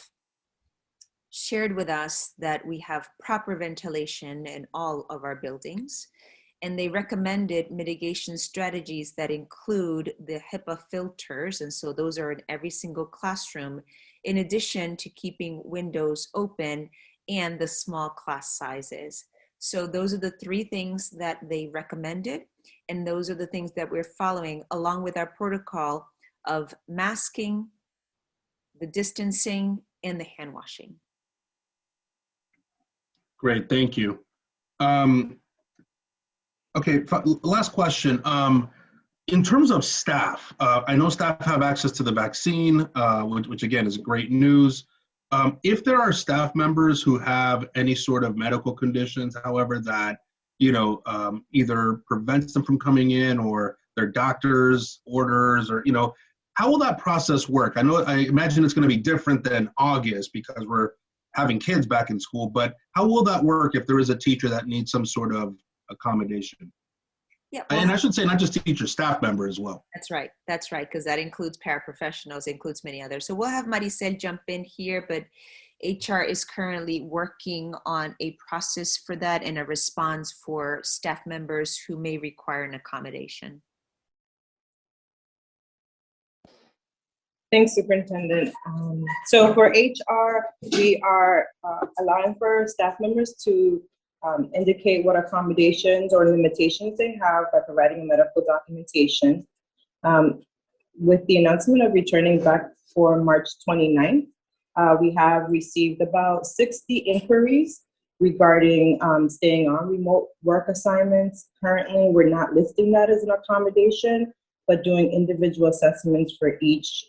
shared with us that we have proper ventilation in all of our buildings, and they recommended mitigation strategies that include the HEPA filters, and so those are in every single classroom, in addition to keeping windows open and the small class sizes. So those are the 3 things that they recommended, and those are the things that we're following along with our protocol of masking, the distancing, and the hand washing. Great, thank you. Okay, last question. In terms of staff, I know staff have access to the vaccine, which again is great news. If there are staff members who have any sort of medical conditions, however, that either prevents them from coming in or their doctor's orders, or how will that process work? I imagine it's going to be different than August because we're having kids back in school, but how will that work if there is a teacher that needs some sort of accommodation? Yeah, and I should say not just teacher, staff member as well. That's right, because that includes paraprofessionals, includes many others. So we'll have Maricel jump in here, but HR is currently working on a process for that and a response for staff members who may require an accommodation. Thanks, Superintendent. So for HR, we are allowing for staff members to indicate what accommodations or limitations they have by providing medical documentation. With the announcement of returning back for March 29th, we have received about 60 inquiries regarding staying on remote work assignments. Currently, we're not listing that as an accommodation, but doing individual assessments for each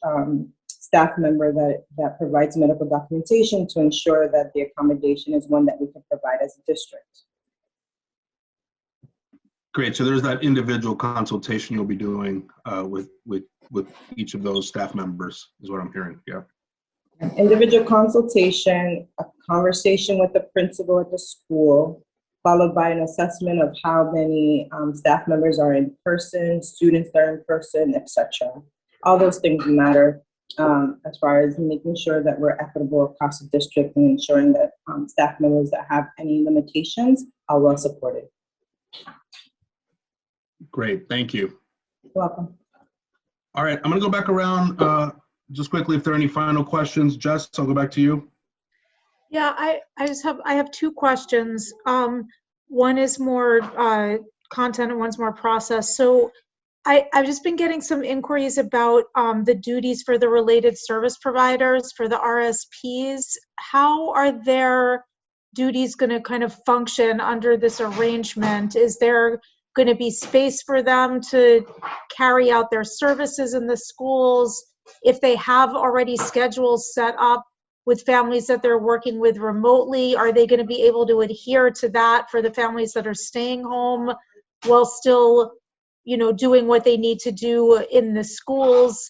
staff member that provides medical documentation to ensure that the accommodation is one that we can provide as a district. Great, so there's that individual consultation you'll be doing with each of those staff members, is what I'm hearing, yeah. Individual consultation, a conversation with the principal at the school, followed by an assessment of how many staff members are in person, students that are in person, etc. All those things matter as far as making sure that we're equitable across the district and ensuring that staff members that have any limitations are well supported. Great, thank you. You're welcome. All right, I'm gonna go back around just quickly if there are any final questions. Jess, I'll go back to you. Yeah, I have two questions. One is more content and one's more process. So I've just been getting some inquiries about the duties for the related service providers, for the RSPs. How are their duties going to kind of function under this arrangement? Is there going to be space for them to carry out their services in the schools? If they have already schedules set up with families that they're working with remotely, are they going to be able to adhere to that for the families that are staying home while still, doing what they need to do in the schools?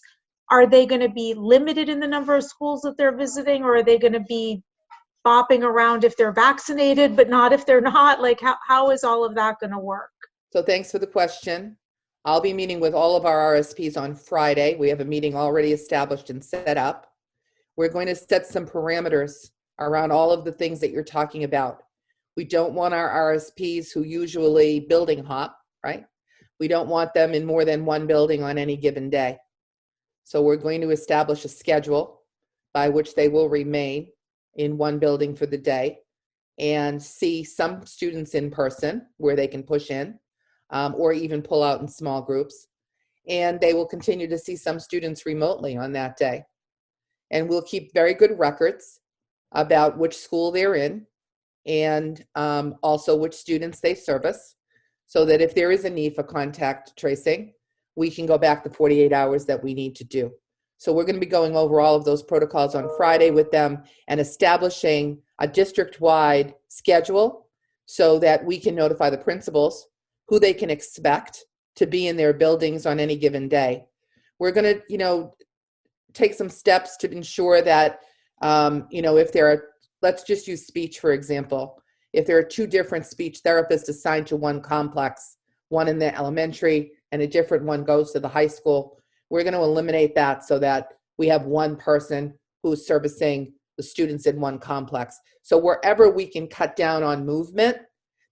Are they going to be limited in the number of schools that they're visiting, or are they going to be bopping around if they're vaccinated, but not if they're not? Like, how is all of that going to work? So thanks for the question. I'll be meeting with all of our RSPs on Friday. We have a meeting already established and set up. We're going to set some parameters around all of the things that you're talking about. We don't want our RSPs who usually building hop, right? We don't want them in more than one building on any given day. So we're going to establish a schedule by which they will remain in one building for the day and see some students in person where they can push in or even pull out in small groups. And they will continue to see some students remotely on that day. And we'll keep very good records about which school they're in and also which students they service, so that if there is a need for contact tracing, we can go back the 48 hours that we need to do. So we're going to be going over all of those protocols on Friday with them and establishing a district-wide schedule so that we can notify the principals who they can expect to be in their buildings on any given day. We're going to, take some steps to ensure that, if there are, let's just use speech, for example. If there are two different speech therapists assigned to one complex, one in the elementary and a different one goes to the high school, we're going to eliminate that so that we have one person who's servicing the students in one complex. So wherever we can cut down on movement,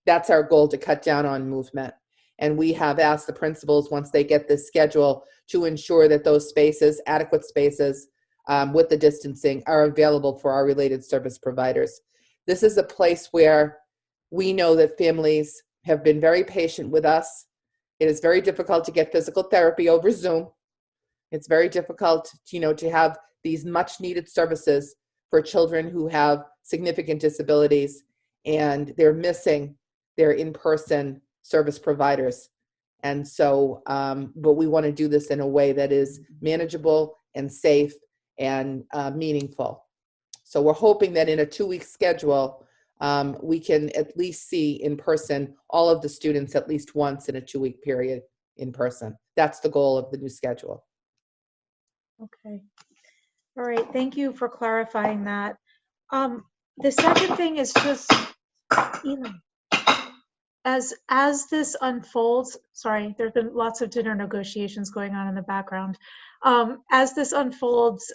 that's our goal, to cut down on movement. And we have asked the principals, once they get this schedule, to ensure that those spaces, adequate spaces with the distancing, are available for our related service providers. This is a place where we know that families have been very patient with us. It is very difficult to get physical therapy over Zoom. It's very difficult, to have these much needed services for children who have significant disabilities, and they're missing their in-person service providers. And so, but we want to do this in a way that is manageable and safe and meaningful. So we're hoping that in a 2-week schedule, we can at least see in person all of the students at least once in a 2-week period in person. That's the goal of the new schedule. Okay. All right. Thank you for clarifying that. The second thing is just, as this unfolds, sorry, there's been lots of dinner negotiations going on in the background. As this unfolds,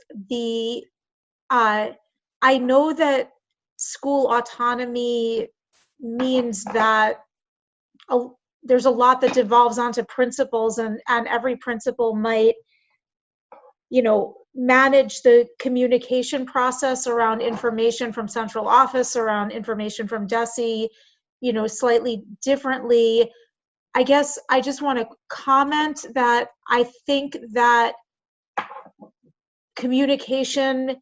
I know that school autonomy means that there's a lot that devolves onto principals, and every principal might, manage the communication process around information from central office, around information from DESE, slightly differently. I guess I just want to comment that I think that communication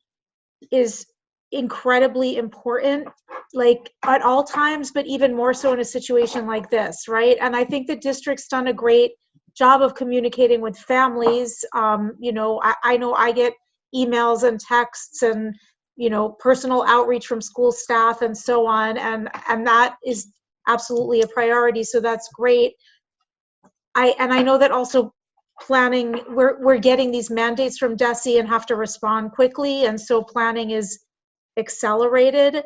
is incredibly important, like at all times, but even more so in a situation like this, right? And I think the district's done a great job of communicating with families. I know I get emails and texts and personal outreach from school staff and so on, and that is absolutely a priority, so that's great. I know that also planning, we're getting these mandates from DESE and have to respond quickly, and so planning is accelerated.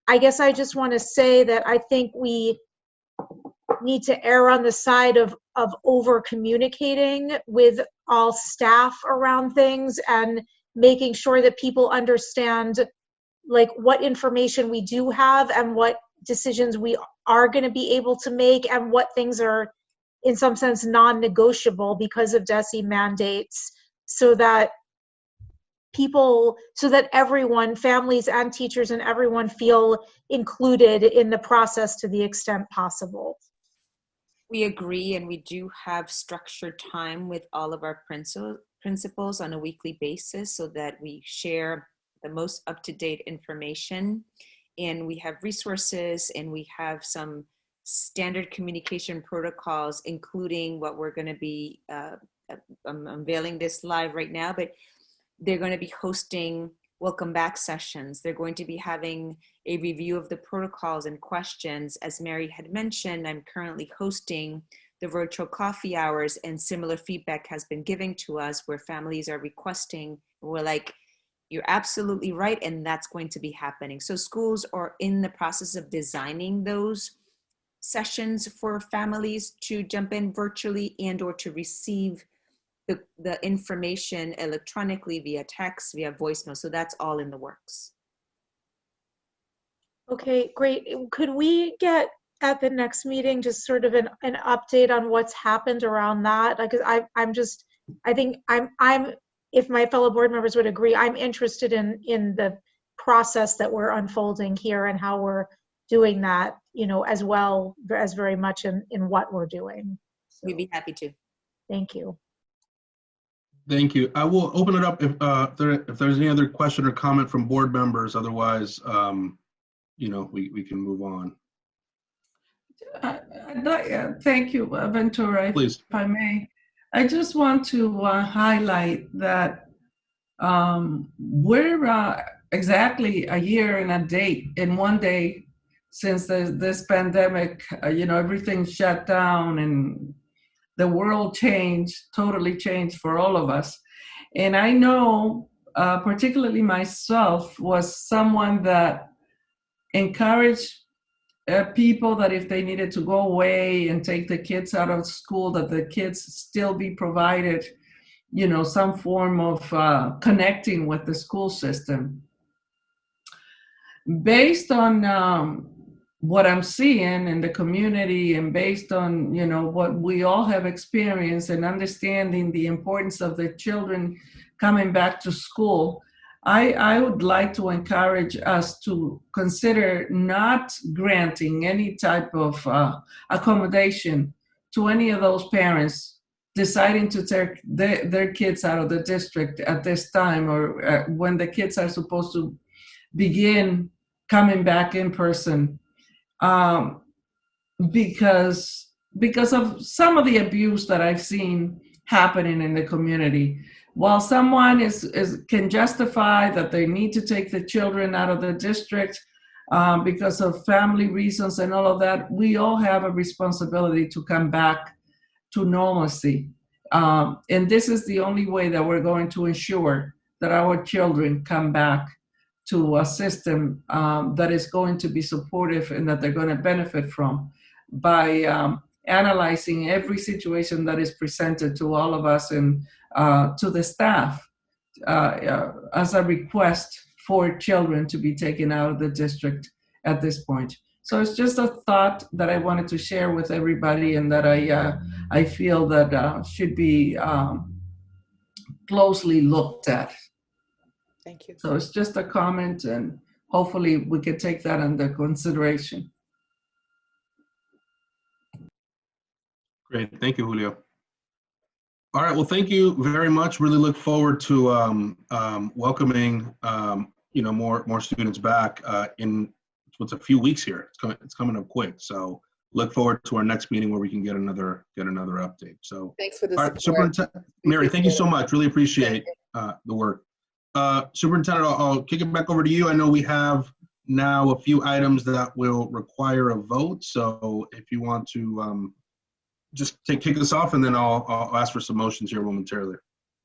I guess I just want to say that I think we need to err on the side of over communicating with all staff around things and making sure that people understand like what information we do have and what decisions we are going to be able to make and what things are in some sense non-negotiable because of DESE mandates. so that everyone, families and teachers and everyone, feel included in the process to the extent possible. We agree, and we do have structured time with all of our principals on a weekly basis so that we share the most up-to-date information, and we have resources, and we have some standard communication protocols, including what we're going to be I'm unveiling this live right now, but they're going to be hosting welcome back sessions. They're going to be having a review of the protocols and questions. As Mary had mentioned, I'm currently hosting the virtual coffee hours, and similar feedback has been given to us where families are requesting. We're like, you're absolutely right, and that's going to be happening. So schools are in the process of designing those sessions for families to jump in virtually and or to receive the information electronically via text, via voicemail. So that's all in the works. Okay, great. Could we get at the next meeting just sort of an update on what's happened around that? Because I think I'm if my fellow board members would agree, I'm interested in the process that we're unfolding here and how we're doing that, you know, as well as very much in what we're doing. So, we'd be happy to. Thank you. Thank you. I will open it up if there's any other question or comment from board members. Otherwise, you know, we can move on. Thank you, Ventura. Please. If I may, I just want to highlight that we're exactly a year and a date in one day since this pandemic. You know, everything shut down and the world changed, totally changed for all of us. And I know, particularly myself, was someone that encouraged people that if they needed to go away and take the kids out of school, that the kids still be provided, you know, some form of connecting with the school system. Based on what I'm seeing in the community and based on, you know, what we all have experienced and understanding the importance of the children coming back to school, I would like to encourage us to consider not granting any type of accommodation to any of those parents deciding to take their kids out of the district at this time, or when the kids are supposed to begin coming back in person, because of some of the abuse that I've seen happening in the community. While someone can justify that they need to take the children out of the district because of family reasons and all of that, we all have a responsibility to come back to normalcy. And this is the only way that we're going to ensure that our children come back to a system that is going to be supportive and that they're going to benefit from by analyzing every situation that is presented to all of us and to the staff as a request for children to be taken out of the district at this point. So it's just a thought that I wanted to share with everybody and that I feel that should be closely looked at. Thank you. So it's just a comment, and hopefully we can take that under consideration. Great, thank you, Julio. All right, well, thank you very much. Really look forward to welcoming you know, more students back in what's a few weeks here. It's coming up quick, so look forward to our next meeting where we can get another update. So thanks for the all right, Superintendent Mary, thank you so much. Really appreciate the work. Superintendent, I'll kick it back over to you. I know we have now a few items that will require a vote, so if you want to just kick us off, and then I'll ask for some motions here momentarily.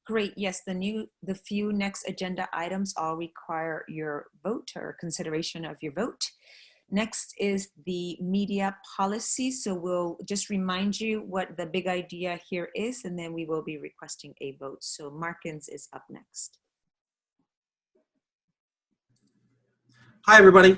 Great. Yes, the few next agenda items all require your vote or consideration of your vote. Next is the media policy. So we'll just remind you what the big idea here is, and then we will be requesting a vote. So Markins is up next. Hi, everybody.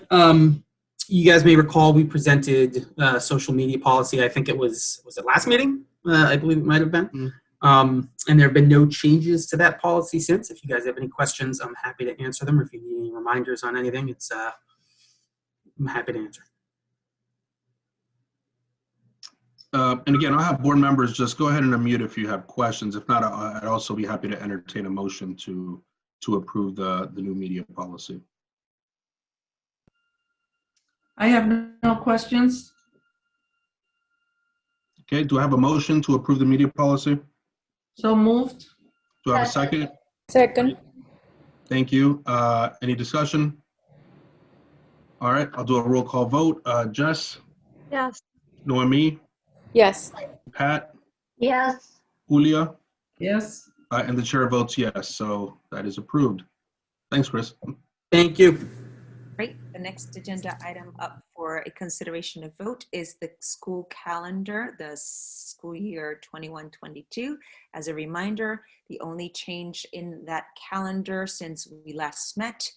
You guys may recall we presented social media policy. I think it was it last meeting? I believe it might have been. And there have been no changes to that policy since. If you guys have any questions, I'm happy to answer them. Or if you need any reminders on anything, I'm happy to answer. And again, I'll have board members just go ahead and unmute if you have questions. If not, I'd also be happy to entertain a motion to approve the new media policy. I have no questions. Okay, do I have a motion to approve the media policy? So moved. Do I have a second? Second. Thank you. Any discussion? All right, I'll do a roll call vote. Jess? Yes. Noemi? Yes. Pat? Yes. Julia? Yes. And the chair votes yes, so that is approved. Thanks, Chris. Thank you. Great. The next agenda item up for a consideration of vote is the school calendar, the school year 21-22. As a reminder, the only change in that calendar since we last met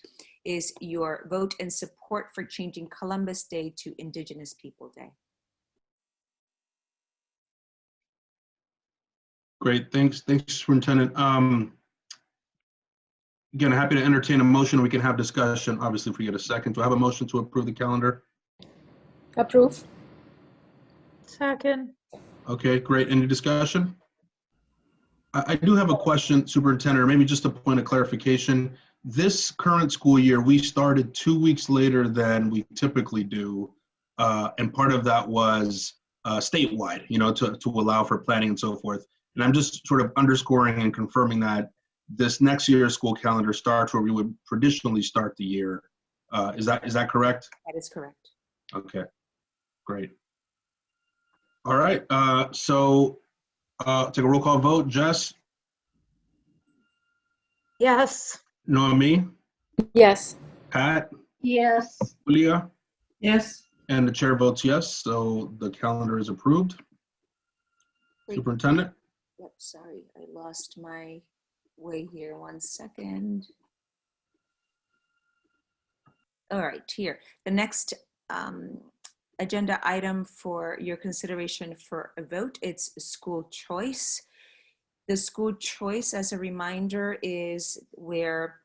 is your vote and support for changing Columbus Day to Indigenous People Day. Great, thanks, Superintendent. Again, happy to entertain a motion. We can have discussion, obviously, if we get a second. Do I have a motion to approve the calendar? Approve. Second. Okay, great. Any discussion? I do have a question, Superintendent, or maybe just a point of clarification. This current school year, we started 2 weeks later than we typically do, and part of that was statewide, to allow for planning and so forth. And I'm just sort of underscoring and confirming that this next year's school calendar starts where we would traditionally start the year. Is that correct? That is correct. Okay, great. All right, so take a roll call vote. Jess? Yes. Noemi? Yes. Pat? Yes. Julia? Yes. And the chair votes yes, so the calendar is approved. Great. Superintendent? Yep, sorry, I lost my way here. 1 second. All right, here. The next agenda item for your consideration for a vote, it's school choice. The school choice, as a reminder, is where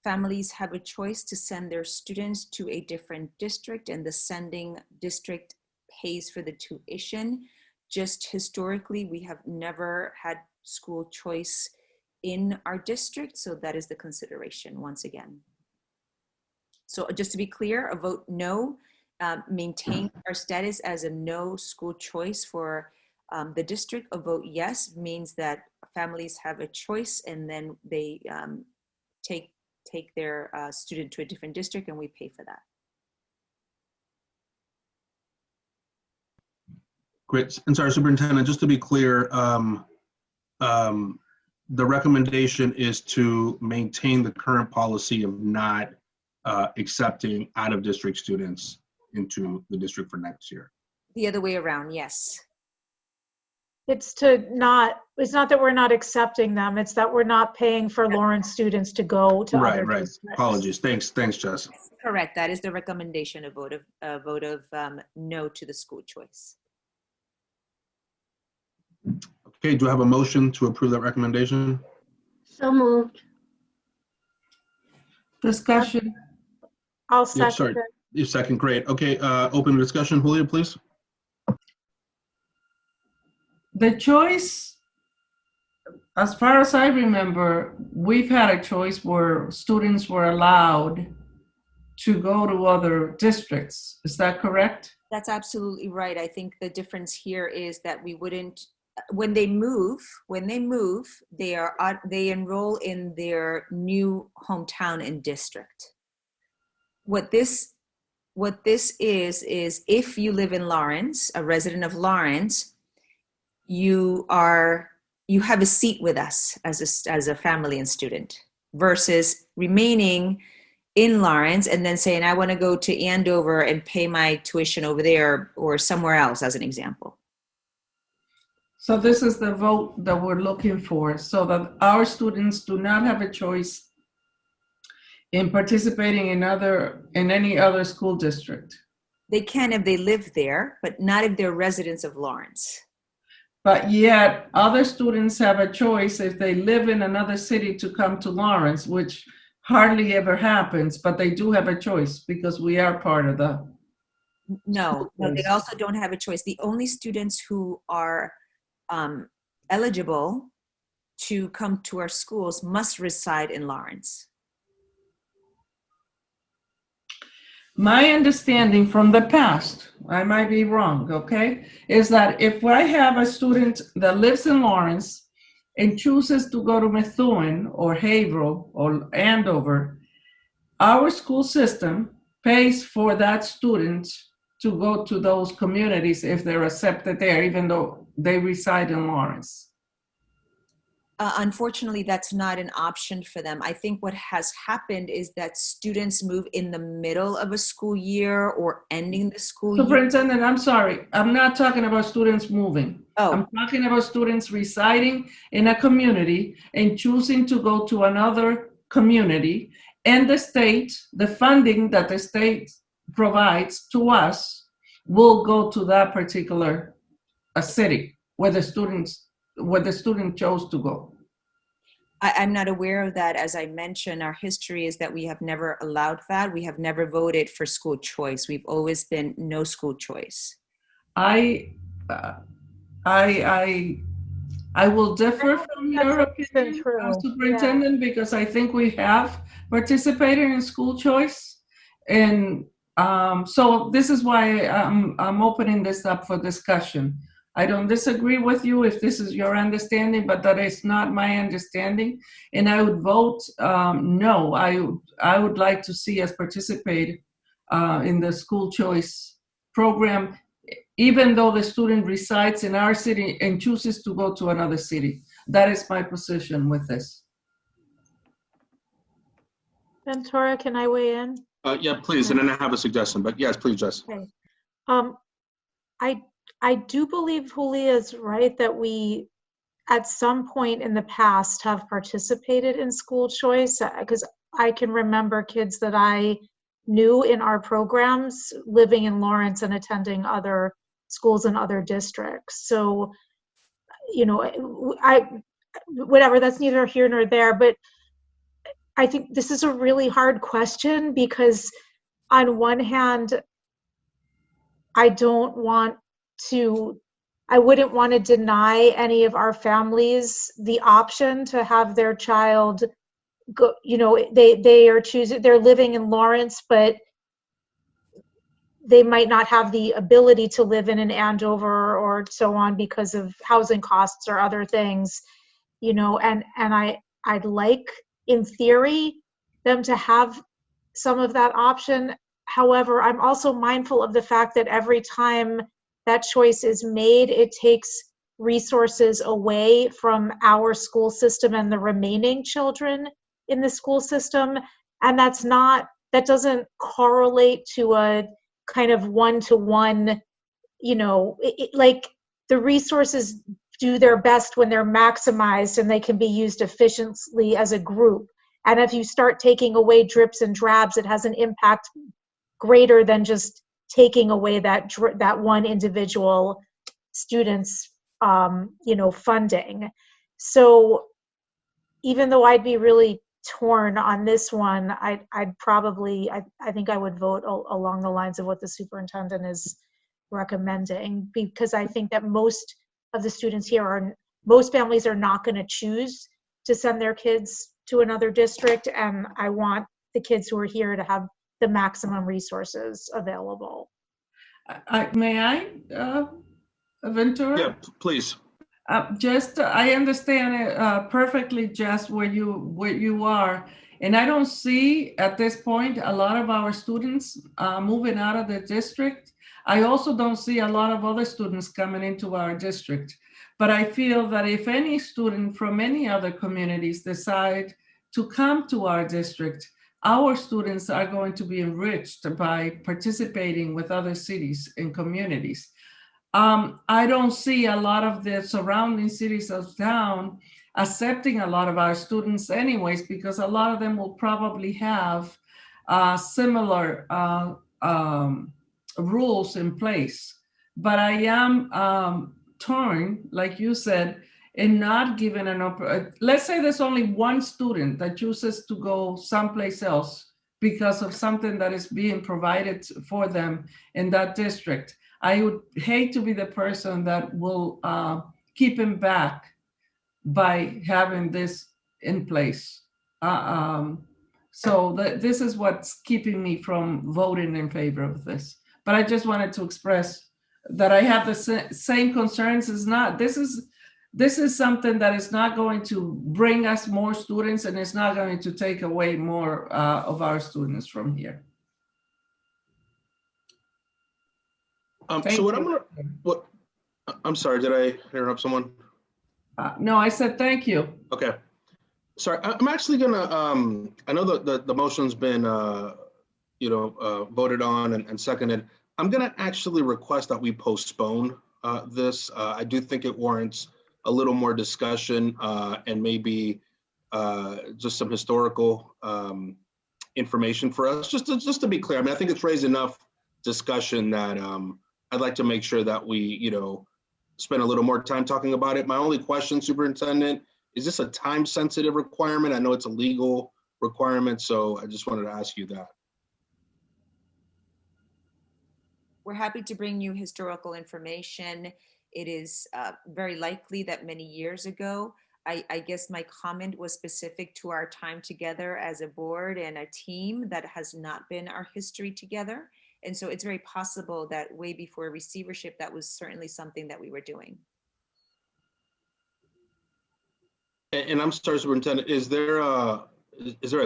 families have a choice to send their students to a different district, and the sending district pays for the tuition. Just historically, we have never had school choice in our district, so that is the consideration once again. So just to be clear, a vote no, maintain our status as a no school choice for the district. A vote yes means that families have a choice, and then they take their student to a different district, and we pay for that. Great. And sorry, Superintendent, just to be clear, the recommendation is to maintain the current policy of not accepting out-of-district students into the district for next year. The other way around, yes. It's not that we're not accepting them. It's that we're not paying for Lawrence students to go to other districts. Apologies. Thanks, Jess. Correct. That is the recommendation, a vote of no to the school choice. Okay, do I have a motion to approve that recommendation? So moved. Discussion. I'll second Yep, sorry. it. You second, great. Okay, open the discussion. Julia, please. The choice, as far as I remember, we've had a choice where students were allowed to go to other districts. Is that correct? That's absolutely right. I think the difference here is that we wouldn't, when they move, they enroll in their new hometown and district. What this is if you live in Lawrence, a resident of Lawrence, you have a seat with us as a family and student, versus remaining in Lawrence and then saying, I want to go to Andover and pay my tuition over there or somewhere else, as an example. So this is the vote that we're looking for, so that our students do not have a choice in participating in any other school district. They can if they live there, but not if they're residents of Lawrence. But yet other students have a choice if they live in another city to come to Lawrence, which hardly ever happens, but they do have a choice because we are part of the. No, they also don't have a choice. The only students who are eligible to come to our schools must reside in Lawrence. My understanding from the past, I might be wrong, okay, is that if I have a student that lives in Lawrence and chooses to go to Methuen or Haverhill or Andover, our school system pays for that student to go to those communities if they're accepted there, even though they reside in Lawrence. Unfortunately, that's not an option for them. I think what has happened is that students move in the middle of a school year or ending the school year. Superintendent, I'm sorry. I'm not talking about students moving. Oh. I'm talking about students residing in a community and choosing to go to another community, and the funding that the state provides to us will go to that particular city where the student chose to go. I'm not aware of that. As I mentioned, our history is that we have never allowed that. We have never voted for school choice. We've always been no school choice. I will differ from your opinion, Superintendent, because I think we have participated in school choice. And so this is why I'm opening this up for discussion. I don't disagree with you if this is your understanding, but that is not my understanding. And I would vote no. I would like to see us participate in the school choice program, even though the student resides in our city and chooses to go to another city. That is my position with this. Ventura, can I weigh in? Yeah, please. And then I have a suggestion, but yes, please, Jess. Okay. I do believe Julia is right that we, at some point in the past, have participated in school choice, because I can remember kids that I knew in our programs living in Lawrence and attending other schools in other districts. So, you know, whatever, that's neither here nor there, but I think this is a really hard question because on one hand, I wouldn't want to deny any of our families the option to have their child go, you know, they're living in Lawrence, but they might not have the ability to live in an Andover or so on because of housing costs or other things, you know, and I'd like, in theory, them to have some of that option. However, I'm also mindful of the fact that every time that choice is made, it takes resources away from our school system and the remaining children in the school system. And that doesn't correlate to a kind of one-to-one, you know, like the resources do their best when they're maximized and they can be used efficiently as a group. And if you start taking away drips and drabs, it has an impact greater than just taking away that one individual student's you know, funding. So even though I'd be really torn on this one, I think I would vote along the lines of what the superintendent is recommending, because I think that most of the students here most families are not going to choose to send their kids to another district, and I want the kids who are here to have the maximum resources available. May I, Ventura? Yeah, please. I understand it perfectly, Jess, where you are, and I don't see at this point a lot of our students moving out of the district. I also don't see a lot of other students coming into our district, but I feel that if any student from any other communities decide to come to our district, our students are going to be enriched by participating with other cities and communities. I don't see a lot of the surrounding cities of town accepting a lot of our students anyways, because a lot of them will probably have similar rules in place. But I am torn, like you said, and not given let's say there's only one student that chooses to go someplace else because of something that is being provided for them in that district. I would hate to be the person that will keep him back by having this in place. So this is what's keeping me from voting in favor of this. But I just wanted to express that I have the same concerns. This is something that is not going to bring us more students, and it's not going to take away more of our students from here. So I'm sorry, did I interrupt someone? No, I said thank you. Okay. Sorry, I'm actually gonna, I know that the motion's been, voted on and seconded. I'm gonna actually request that we postpone this. I do think it warrants a little more discussion and maybe just some historical information for us. Just to be clear, I mean, I think it's raised enough discussion that I'd like to make sure that we, spend a little more time talking about it. My only question, Superintendent, is this a time-sensitive requirement? I know it's a legal requirement, so I just wanted to ask you that. We're happy to bring you historical information. It is very likely that many years ago, I guess my comment was specific to our time together as a board and a team that has not been our history together. And so it's very possible that way before receivership, that was certainly something that we were doing. And I'm sorry, Superintendent, is there a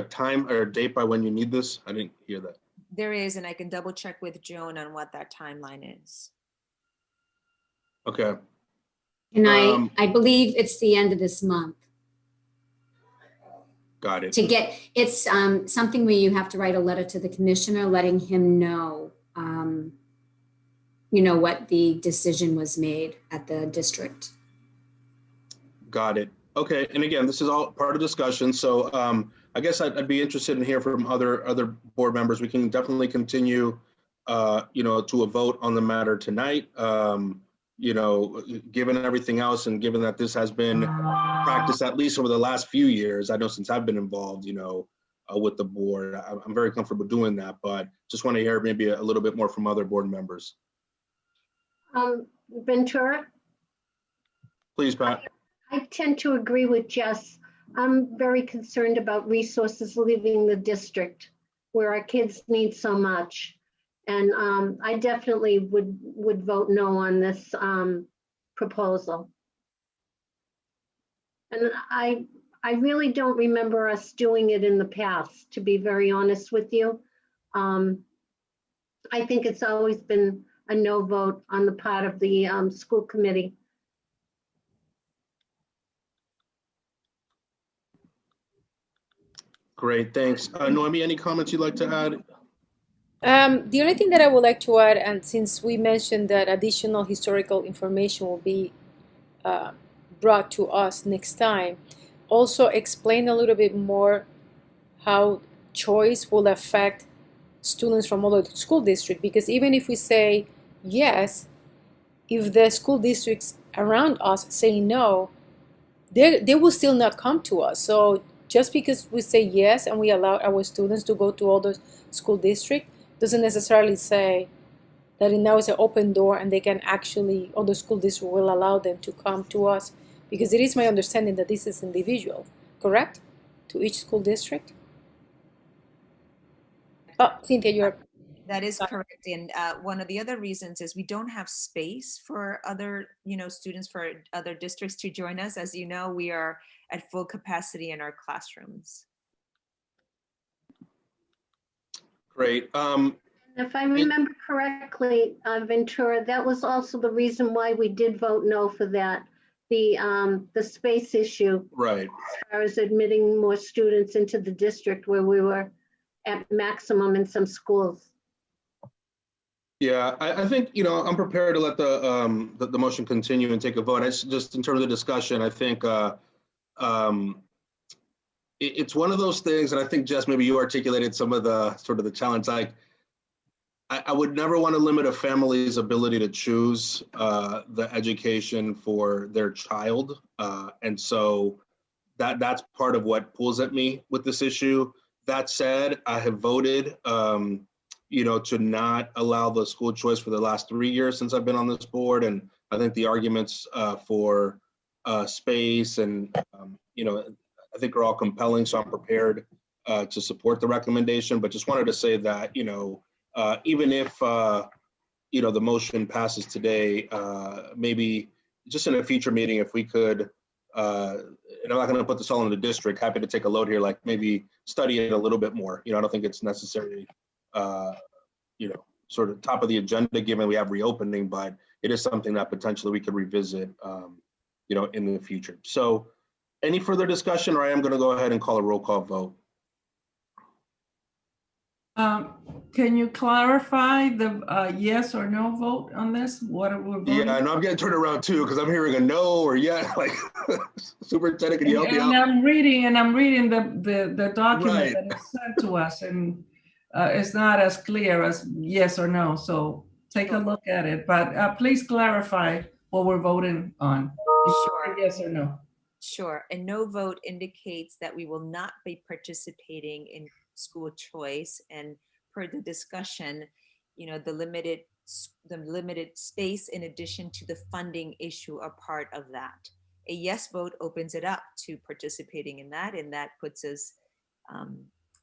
time or a date by when you need this? I didn't hear that. There is, and I can double check with Joan on what that timeline is. Okay. And I believe it's the end of this month. Got it. To get, it's something where you have to write a letter to the commissioner letting him know, what the decision was made at the district. Got it. Okay. And again, this is all part of discussion. So I guess I'd be interested in hearing from other board members. We can definitely continue, to a vote on the matter tonight. Given everything else and given that this has been practiced at least over the last few years, I know since I've been involved, with the board, I'm very comfortable doing that, but just want to hear maybe a little bit more from other board members. Ventura? Please, Pat. I tend to agree with Jess. I'm very concerned about resources leaving the district where our kids need so much. And I definitely would vote no on this proposal. And I really don't remember us doing it in the past, to be very honest with you. I think it's always been a no vote on the part of the school committee. Great, thanks. Noemi, any comments you'd like to add? The only thing that I would like to add, and since we mentioned that additional historical information will be brought to us next time, also explain a little bit more how choice will affect students from other school districts. Because even if we say yes, if the school districts around us say no, they will still not come to us. So just because we say yes and we allow our students to go to other school districts, doesn't necessarily say that it now is an open door and they can actually, or the school district will allow them to come to us, because it is my understanding that this is individual, correct? To each school district? Oh, Cynthia, you're... That is correct. And one of the other reasons is we don't have space for other, students for other districts to join us. As you know, we are at full capacity in our classrooms. Great. If I remember correctly, Ventura, that was also the reason why we did vote no for that. The space issue. Right. As far as admitting more students into the district where we were at maximum in some schools. Yeah, I think, I'm prepared to let the motion continue and take a vote. Just in terms of discussion, I think it's one of those things, and I think, Jess, maybe you articulated some of the sort of the challenge. Like, I would never want to limit a family's ability to choose the education for their child. And so that's part of what pulls at me with this issue. That said, I have voted, to not allow the school choice for the last 3 years since I've been on this board. And I think the arguments for space and, I think are all compelling. So I'm prepared to support the recommendation, but just wanted to say that, even if, the motion passes today, maybe just in a future meeting, if we could, and I'm not going to put this all in the district, happy to take a load here, like maybe study it a little bit more. I don't think it's necessarily, sort of top of the agenda given we have reopening, but it is something that potentially we could revisit, in the future. So any further discussion, or I am going to go ahead and call a roll call vote. Can you clarify the yes or no vote on this? What are we voting? Yeah, I know I'm getting turned around too, because I'm hearing a no or yeah, like Superintendent, can you help me out? And I'm reading the document Right. that is sent to us, and it's not as clear as yes or no. So take a look at it, but please clarify what we're voting on. Sure. Yes or no? Sure. A no vote indicates that we will not be participating in school choice, and per the discussion, the limited space in addition to the funding issue are part of that. A yes vote opens it up to participating in that, and that puts us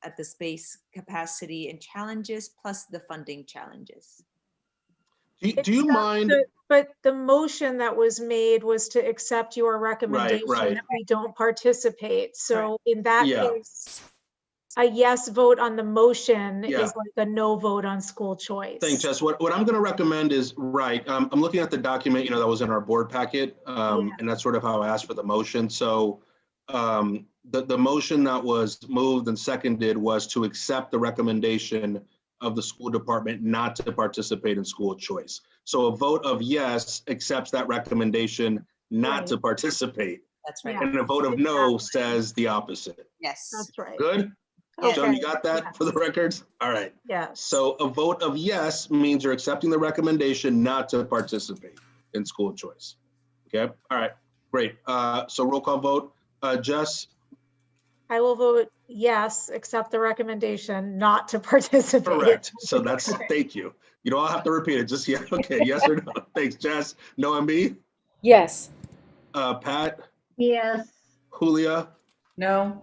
at the space capacity and challenges plus the funding challenges. Do you mind? But the motion that was made was to accept your recommendation right. that we don't participate. So in that Yeah. case, a yes vote on the motion Yeah. is like a no vote on school choice. Thanks, Jess. What I'm going to recommend is, I'm looking at the document, that was in our board packet, and that's sort of how I asked for the motion. So the motion that was moved and seconded was to accept the recommendation of the school department not to participate in school choice. So a vote of yes accepts that recommendation not to participate. That's right. And a vote of no says the opposite. Yes. That's right. Good? Okay. John, you got that for the records? All right. Yes. So a vote of yes means you're accepting the recommendation not to participate in school choice. Okay. All right. Great. So roll call vote. Jess? I will vote yes, accept the recommendation not to participate. Correct. So that's, thank you. You don't have to repeat it. Just yeah. Okay. Yes or no. Thanks, Jess. No MB? Yes. Pat? Yes. Julia? No.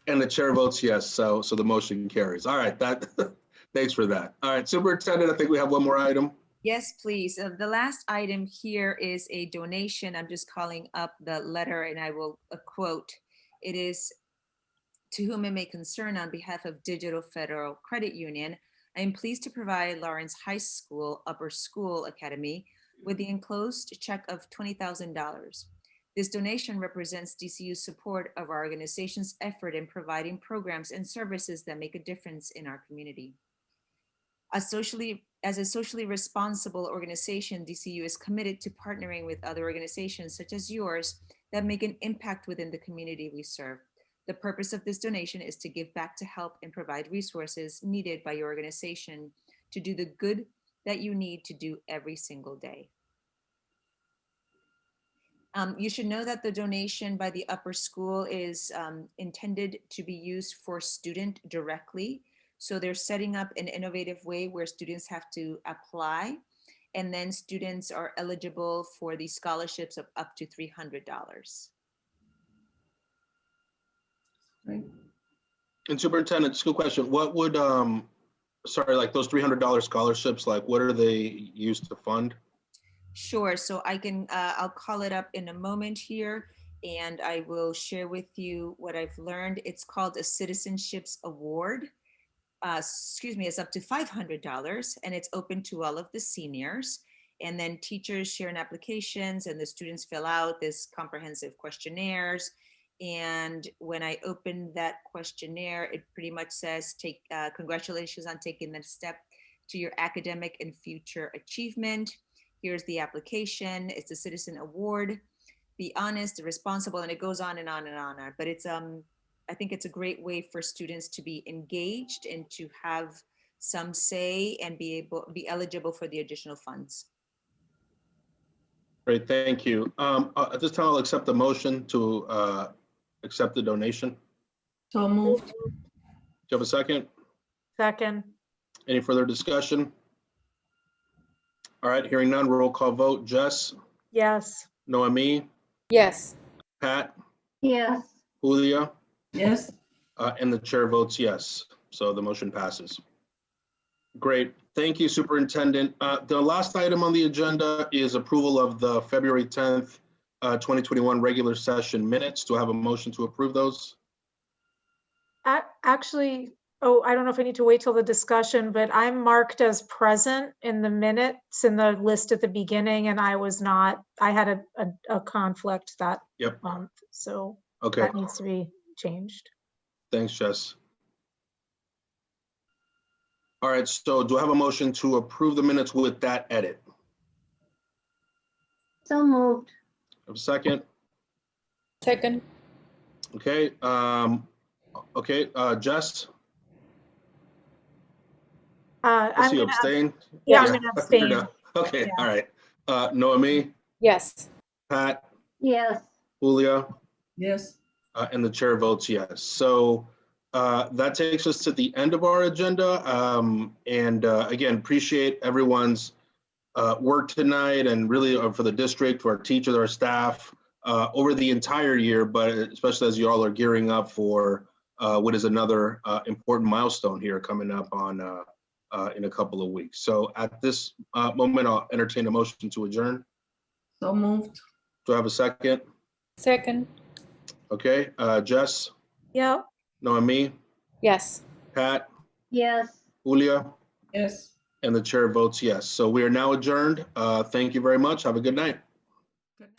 And the chair votes yes. So the motion carries. All right. Thanks for that. All right. Superintendent, I think we have one more item. Yes, please. The last item here is a donation. I'm just calling up the letter and I will quote. It is, "To whom it may concern, on behalf of Digital Federal Credit Union, I am pleased to provide Lawrence High School Upper School Academy with the enclosed check of $20,000. This donation represents DCU's support of our organization's effort in providing programs and services that make a difference in our community. As a socially responsible organization, DCU is committed to partnering with other organizations such as yours that make an impact within the community we serve. The purpose of this donation is to give back to help and provide resources needed by your organization to do the good that you need to do every single day." You should know that the donation by the upper school is intended to be used for student directly. So they're setting up an innovative way where students have to apply, and then students are eligible for the scholarships of up to $300. Right. And Superintendent, school question, what would, like those $300 scholarships, like what are they used to fund? Sure, so I can, I'll call it up in a moment here, and I will share with you what I've learned. It's called a Citizenships Award. It's up to $500, and it's open to all of the seniors. And then teachers share in applications, and the students fill out this comprehensive questionnaires. And when I open that questionnaire, it pretty much says, congratulations on taking the step to your academic and future achievement. Here's the application. It's a citizen award. Be honest, responsible, and it goes on and on and on. But it's I think it's a great way for students to be engaged and to have some say, and be eligible for the additional funds. Great, thank you. At this time, I'll accept the motion to accept the donation. So moved. Do you have a second? Second. Any further discussion? All right, hearing none, roll call vote. Jess? Yes. Noemi? Yes. Pat? Yes. Julia? Yes. And the chair votes yes. So the motion passes. Great. Thank you, Superintendent. The last item on the agenda is approval of the February 10th, 2021 regular session minutes. Do I have a motion to approve those? Actually, oh, I don't know if I need to wait till the discussion, but I'm marked as present in the minutes in the list at the beginning, and I was not, I had a conflict that month. So Okay. that needs to be changed. Thanks, Jess. All right, so do I have a motion to approve the minutes with that edit? So moved. Have a second? Second. Okay. Okay, Jess? I I'm see you gonna abstain. Yeah, I'm gonna abstain. Okay, Yeah. all right. Noemi? Yes. Pat? Yes. Julia? Yes. And the chair votes yes. So that takes us to the end of our agenda. Again, appreciate everyone's work tonight, and really for the district, for our teachers, our staff, over the entire year, but especially as you all are gearing up for what is another important milestone here coming up on in a couple of weeks. So at this moment, I'll entertain a motion to adjourn. So moved. Do I have a second? Second. Okay, Jess? Yep. Noemi? Yes. Pat? Yes. Julia? Yes. And the chair votes yes. So we are now adjourned. Thank you very much. Have a good night. Good.